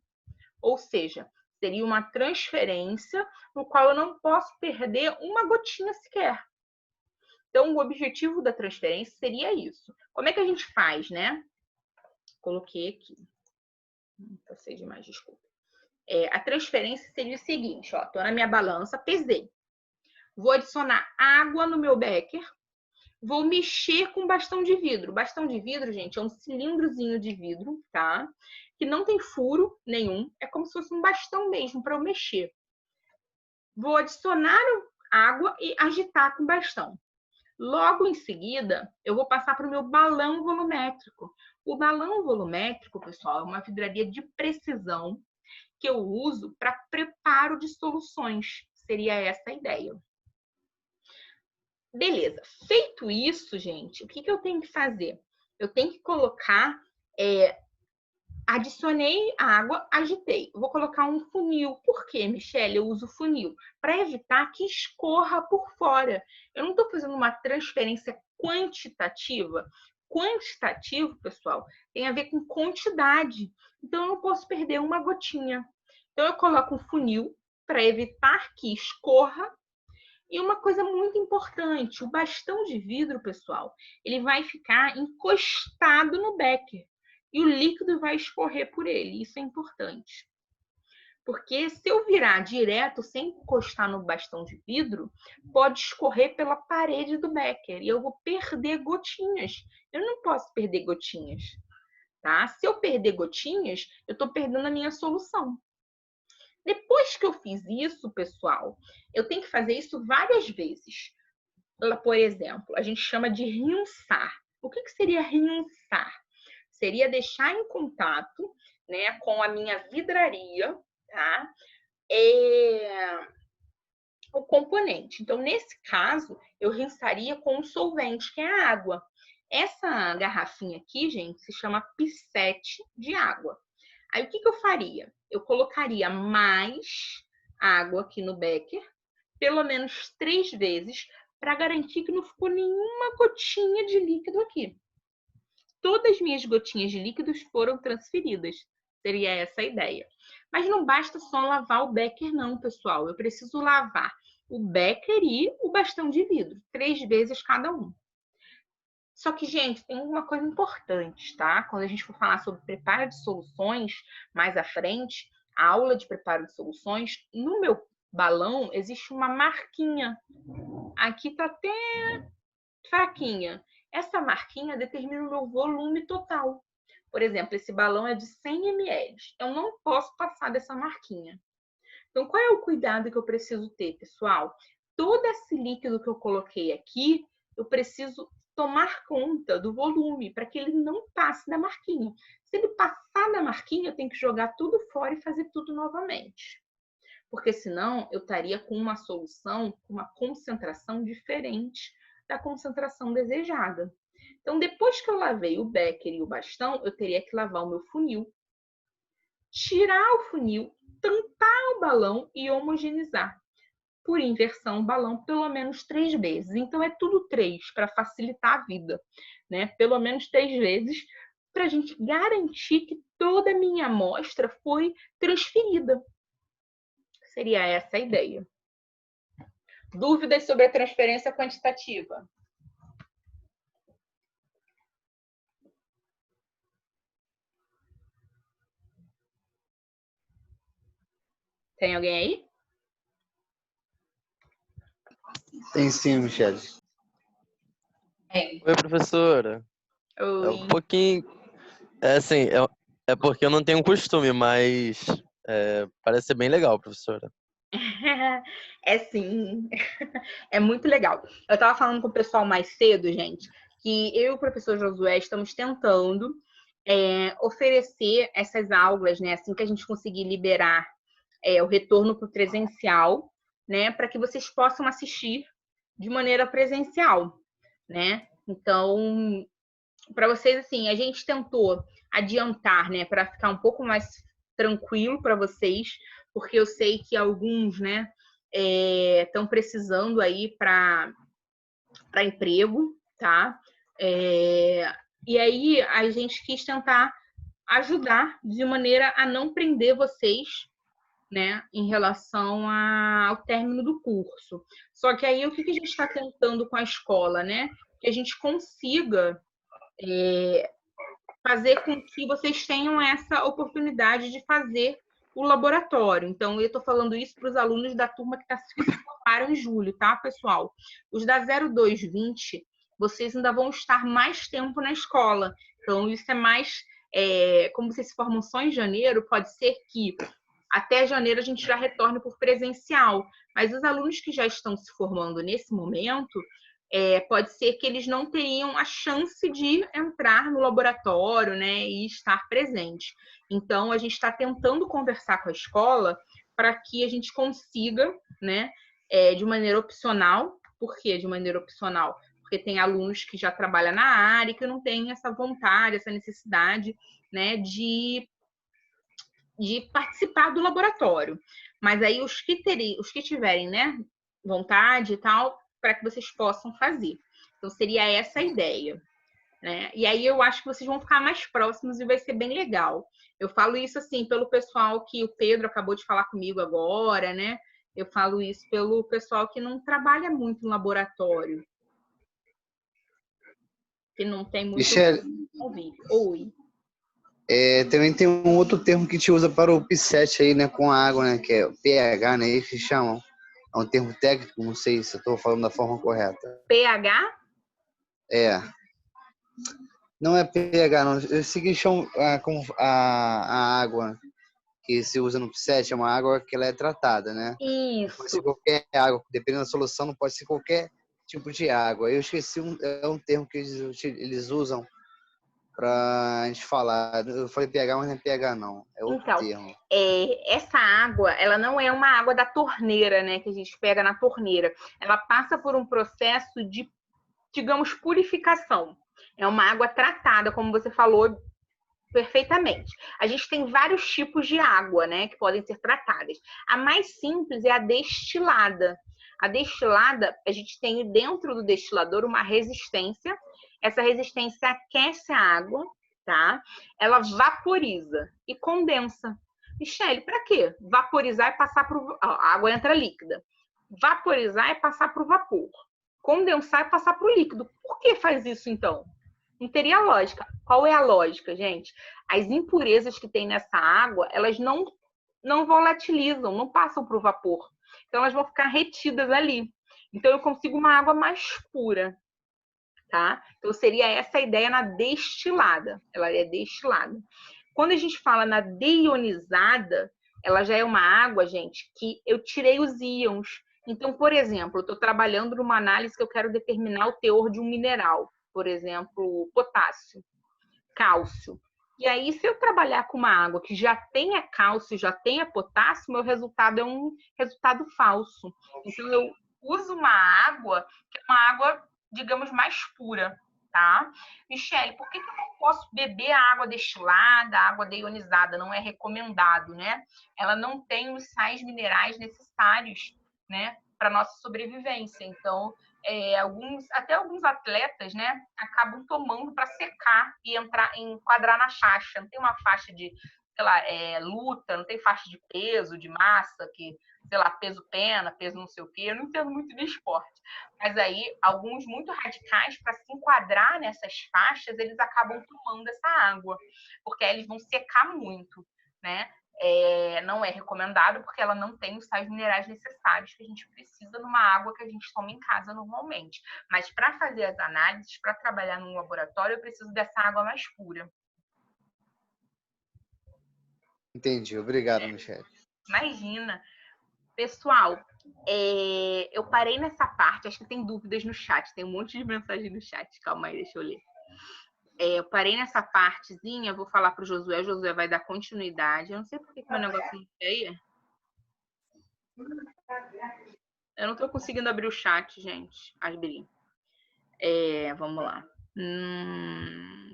Ou seja, seria uma transferência no qual eu não posso perder uma gotinha sequer. Então, o objetivo da transferência seria isso. Como é que a gente faz, né? Coloquei aqui. Não passei demais, desculpa. A transferência seria o seguinte, ó. Tô na minha balança, pesei. Vou adicionar água no meu becker. Vou mexer com bastão de vidro. Bastão de vidro, gente, é um cilindrozinho de vidro, tá? Que não tem furo nenhum. É como se fosse um bastão mesmo para eu mexer. Vou adicionar água e agitar com bastão. Logo em seguida, eu vou passar para o meu balão volumétrico. O balão volumétrico, pessoal, é uma vidraria de precisão que eu uso para preparo de soluções. Seria essa a ideia. Beleza. Feito isso, gente, o que eu tenho que fazer? Eu tenho que colocar... adicionei água, agitei. Vou colocar um funil. Por quê, Michele? Eu uso funil para evitar que escorra por fora. Eu não estou fazendo uma transferência quantitativa. Quantitativo, pessoal, tem a ver com quantidade. Então, eu não posso perder uma gotinha. Então, eu coloco um funil para evitar que escorra. E uma coisa muito importante, o bastão de vidro, pessoal, ele vai ficar encostado no becker. E o líquido vai escorrer por ele. Isso é importante. Porque se eu virar direto, sem encostar no bastão de vidro, pode escorrer pela parede do becker. E eu vou perder gotinhas. Eu não posso perder gotinhas. Tá? Se eu perder gotinhas, eu estou perdendo a minha solução. Depois que eu fiz isso, pessoal, eu tenho que fazer isso várias vezes. Por exemplo, a gente chama de rinçar. O que seria rinçar? Seria deixar em contato, né, com a minha vidraria, tá? O componente. Então, nesse caso, eu rinçaria com um solvente, que é a água. Essa garrafinha aqui, gente, se chama pissete de água. Aí, o que eu faria? Eu colocaria mais água aqui no becker, pelo menos 3 vezes, para garantir que não ficou nenhuma gotinha de líquido aqui. Todas as minhas gotinhas de líquidos foram transferidas. Seria essa a ideia. Mas não basta só lavar o becker, não, pessoal. Eu preciso lavar o becker e o bastão de vidro, 3 vezes cada um. Só que, gente, tem uma coisa importante, tá? Quando a gente for falar sobre preparo de soluções, mais à frente, a aula de preparo de soluções, no meu balão existe uma marquinha. Aqui tá até fraquinha. Essa marquinha determina o meu volume total. Por exemplo, esse balão é de 100 ml. Eu não posso passar dessa marquinha. Então, qual é o cuidado que eu preciso ter, pessoal? Todo esse líquido que eu coloquei aqui, eu preciso tomar conta do volume para que ele não passe da marquinha. Se ele passar da marquinha, eu tenho que jogar tudo fora e fazer tudo novamente. Porque senão eu estaria com uma solução, com uma concentração diferente da concentração desejada. Então, depois que eu lavei o becker e o bastão, eu teria que lavar o meu funil, tirar o funil, tampar o balão e homogeneizar. Por inversão, o balão pelo menos 3 vezes. Então, é tudo 3 para facilitar a vida, né? Pelo menos 3 vezes para a gente garantir que toda a minha amostra foi transferida. Seria essa a ideia. Dúvidas sobre a transferência quantitativa? Tem alguém aí? Tem sim, Michele. Tem. Oi, professora. É Oi. um pouquinho. É assim, é porque eu não tenho costume, mas parece ser bem legal, professora. É sim. É muito legal. Eu estava falando com o pessoal mais cedo, gente, que eu e o professor Josué estamos tentando oferecer essas aulas, né? Assim que a gente conseguir liberar o retorno para o presencial, né? Para que vocês possam assistir de maneira presencial, né? Então, para vocês, assim, a gente tentou adiantar, né? Para ficar um pouco mais tranquilo para vocês, porque eu sei que alguns, né? Estão precisando aí para emprego, tá? E aí a gente quis tentar ajudar de maneira a não prender vocês, né, em relação ao término do curso. Só que aí o que a gente está tentando com a escola, né? Que a gente consiga fazer com que vocês tenham essa oportunidade de fazer o laboratório. Então, eu estou falando isso para os alunos da turma que se formaram em julho, tá, pessoal? Os da 0220, vocês ainda vão estar mais tempo na escola. Então, isso é mais... como vocês se formam só em janeiro, pode ser que até janeiro a gente já retorne por presencial. Mas os alunos que já estão se formando nesse momento, pode ser que eles não teriam a chance de entrar no laboratório, né, e estar presente. Então, a gente está tentando conversar com a escola para que a gente consiga, né, de maneira opcional. Por que de maneira opcional? Porque tem alunos que já trabalham na área e que não têm essa vontade, essa necessidade, né, de participar do laboratório. Mas aí os que tiverem, né, vontade e tal, para que vocês possam fazer. Então, seria essa a ideia, né? E aí eu acho que vocês vão ficar mais próximos e vai ser bem legal. Eu falo isso, assim, pelo pessoal que o Pedro acabou de falar comigo agora, né? Eu falo isso pelo pessoal que não trabalha muito no laboratório. Que não tem muito convívio. Oi. Também tem um outro termo que a gente usa para o P7 aí, né, com a água, né, que é o pH, né, eles chamam. É um termo técnico, não sei se eu estou falando da forma correta. pH? Não é pH, não. Eu sei que eles chamam como a água. que se usa no PSET é uma água que ela é tratada, né? Não pode ser Isso. qualquer água, dependendo da solução, não pode ser qualquer tipo de água. Eu esqueci um termo que eles usam para a gente falar. Eu falei pH, mas não é pH não, é outro Então, termo. essa água, ela não é uma água da torneira, né? Que a gente pega na torneira. Ela passa por um processo de, digamos, purificação. É uma água tratada, como você falou perfeitamente. A gente tem vários tipos de água, né, que podem ser tratadas. A mais simples é a destilada. A destilada, a gente tem dentro do destilador uma resistência. Essa resistência aquece a água, tá? Ela vaporiza e condensa. Michele, para quê? Vaporizar é passar para a água entra líquida. Vaporizar é passar para o vapor. Condensar é passar para o líquido. Por que faz isso então? Não teria lógica. Qual é a lógica, gente? As impurezas que tem nessa água, elas não volatilizam, não passam para o vapor. Então, elas vão ficar retidas ali. Então, eu consigo uma água mais pura, tá? Então, seria essa a ideia na destilada. Ela é destilada. Quando a gente fala na deionizada, ela já é uma água, gente, que eu tirei os íons. Então, por exemplo, eu estou trabalhando numa análise que eu quero determinar o teor de um mineral. Por exemplo, potássio, cálcio. E aí, se eu trabalhar com uma água que já tenha cálcio, já tenha potássio, meu resultado é um resultado falso. Então, eu uso uma água que é uma água, digamos, mais pura, tá? Michele, por que eu não posso beber a água destilada, a água deionizada? Não é recomendado, né? Ela não tem os sais minerais necessários, né, para nossa sobrevivência. Então, até alguns atletas, né, acabam tomando para secar e enquadrar na faixa. Não tem uma faixa de, sei lá, luta, não tem faixa de peso, de massa, que, sei lá, peso pena, peso não sei o quê. Eu não entendo muito de esporte. Mas aí, alguns muito radicais, para se enquadrar nessas faixas, eles acabam tomando essa água, porque aí eles vão secar muito, né? Não é recomendado porque ela não tem os sais minerais necessários que a gente precisa numa água que a gente toma em casa normalmente. Mas para fazer as análises, para trabalhar num laboratório, eu preciso dessa água mais pura. Entendi. Obrigado, Michele. Imagina. Pessoal, eu parei nessa parte, acho que tem dúvidas no chat, tem um monte de mensagem no chat. Calma aí, deixa eu ler. Eu parei nessa partezinha, vou falar para o Josué vai dar continuidade. Eu não sei por que meu negócio não quer. Eu não estou conseguindo abrir o chat, gente. Abri. Vamos lá.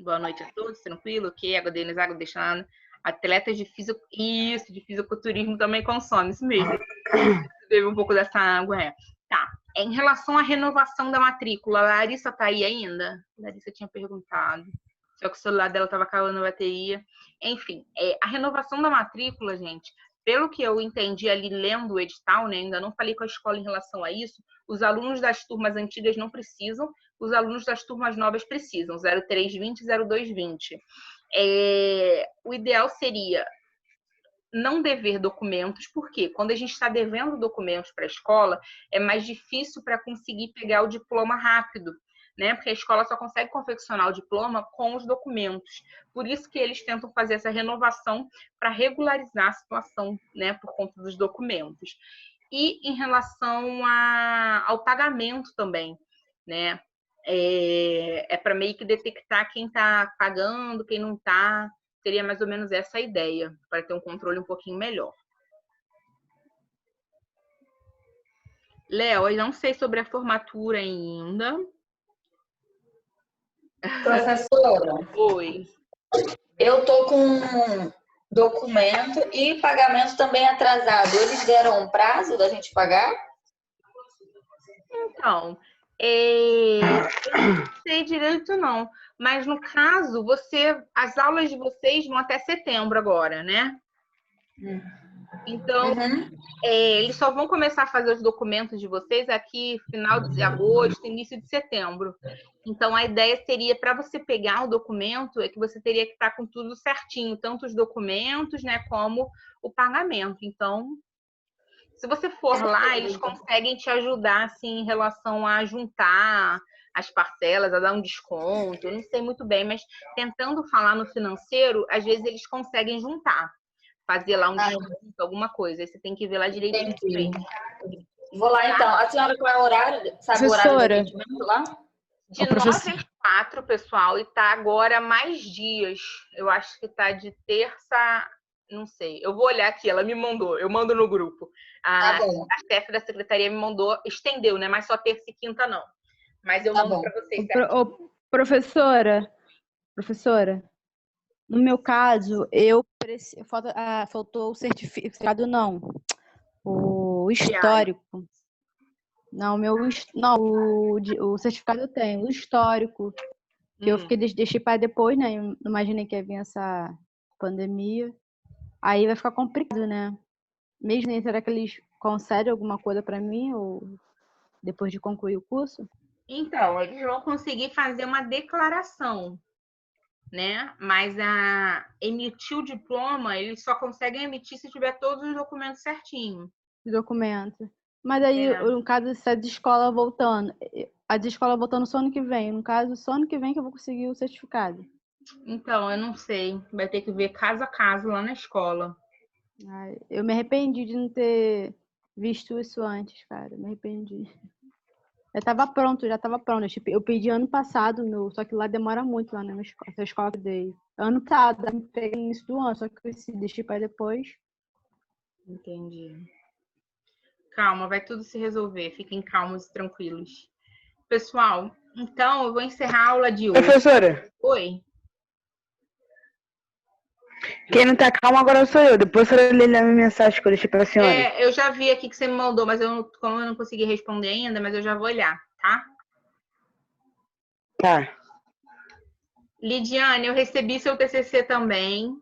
Boa noite a todos, tranquilo? Ok, água deionizada, deixando atletas de fisiculturismo também consomem, isso mesmo. Bebe um pouco dessa água, Tá. Em relação à renovação da matrícula, a Larissa tá aí ainda? A Larissa tinha perguntado. Só que o celular dela estava acabando a bateria. Enfim, a renovação da matrícula, gente, pelo que eu entendi ali lendo o edital, né, ainda não falei com a escola em relação a isso, os alunos das turmas antigas não precisam, os alunos das turmas novas precisam, 0320 e 0220. O ideal seria não dever documentos, porque quando a gente está devendo documentos para a escola, é mais difícil para conseguir pegar o diploma rápido, né? Porque a escola só consegue confeccionar o diploma com os documentos. Por isso que eles tentam fazer essa renovação para regularizar a situação, né? Por conta dos documentos. E em relação ao pagamento também, né? Para meio que detectar quem está pagando, quem não está. Seria mais ou menos essa a ideia, para ter um controle um pouquinho melhor. Léo, eu não sei sobre a formatura ainda. Professora, Oi. eu tô com documento e pagamento também atrasado. Eles deram um prazo da gente pagar? Então, eu não sei direito não, mas no caso, as aulas de vocês vão até setembro agora, né? Então, eles só vão começar a fazer os documentos de vocês aqui final de agosto, início de setembro. Então, a ideia seria, para você pegar o documento, é que você teria que estar com tudo certinho, tanto os documentos, né, como o pagamento. Então, se você for lá, eles conseguem te ajudar, assim, em relação a juntar as parcelas, a dar um desconto. Eu não sei muito bem, mas tentando falar no financeiro, às vezes eles conseguem juntar. fazer lá um Ah, desconto, alguma coisa. Aí você tem que ver lá direitinho. entendi. Vou lá então. A senhora qual é o horário? Sabe o horário do Professora, atendimento lá? De Ô, 9 professor, às 4, pessoal, e tá agora mais dias. Eu acho que tá de terça, não sei. Eu vou olhar aqui, ela me mandou, eu mando no grupo. Tá A bom, chefe da secretaria me mandou, estendeu, né? Mas só terça e quinta não. Mas eu tá mando bom. para vocês ô, certinho. professora, no meu caso, faltou o certificado, não, o histórico. Não, o certificado eu tenho, o histórico, que eu deixei para depois, né? Eu não imaginei que ia vir essa pandemia. Aí vai ficar complicado, né? Mesmo assim, será que eles concedem alguma coisa para mim ou depois de concluir o curso? Então, eles vão conseguir fazer uma declaração, né? Mas emitir o diploma, eles só conseguem emitir se tiver todos os documentos certinho. De documento. Mas aí, no caso, se a de escola voltando, só ano que vem. No caso, só ano que vem que eu vou conseguir o certificado. Então, eu não sei. Vai ter que ver caso a caso lá na escola. Ai, eu me arrependi de não ter visto isso antes, cara. Me arrependi. Já estava pronto. Eu pedi ano passado, só que lá demora muito lá na minha escola. Essa escola que eu dei. Ano passado, eu me peguei no início do ano, só que eu deixei para depois. Entendi. Calma, vai tudo se resolver. Fiquem calmos e tranquilos. Pessoal, então eu vou encerrar a aula de hoje. Professora, Oi. quem não tá calmo agora sou eu. Depois a senhora lê a minha mensagem que eu deixei pra senhora. Eu já vi aqui que você me mandou, mas como eu não consegui responder ainda, mas eu já vou olhar, tá? Tá. Lidiane, eu recebi seu TCC também.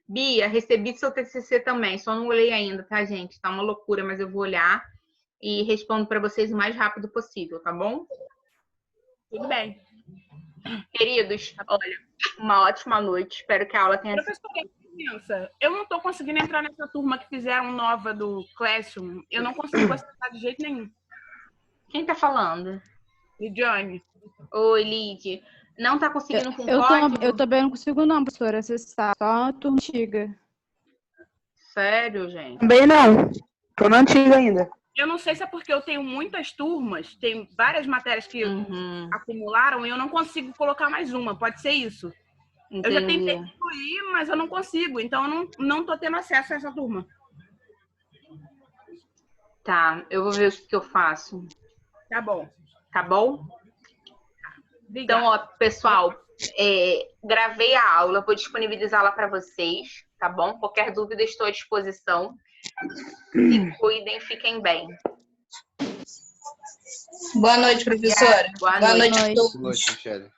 Bia, recebi seu TCC também. Só não olhei ainda, tá, gente? Tá uma loucura, mas eu vou olhar e respondo para vocês o mais rápido possível, tá bom? Tudo bem. Queridos, olha, uma ótima noite. Espero que a aula tenha sido. Professora, eu não estou conseguindo entrar nessa turma que fizeram nova do Classroom. Eu não consigo acessar de jeito nenhum. Quem tá falando? Lidiane. Oi, Lid. Não tá conseguindo com código? Eu também não consigo não, professora, acessar. Só a turma antiga. Sério, gente? Também não. Tô na antiga ainda. Eu não sei se é porque eu tenho muitas turmas, tem várias matérias que acumularam e eu não consigo colocar mais uma. Pode ser isso? Entendi. Eu já tentei incluir, mas eu não consigo. Então, eu não tô tendo acesso a essa turma. Tá, eu vou ver o que eu faço. Tá bom. Tá bom? Então, ó, pessoal, gravei a aula, vou disponibilizá-la para vocês, tá bom? Qualquer dúvida, estou à disposição. Se cuidem, fiquem bem. Boa noite, professora. Boa noite a todos. Boa noite, Michele.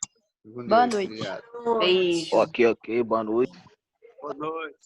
Boa noite. Obrigado. Beijo. Ok, boa noite. Boa noite.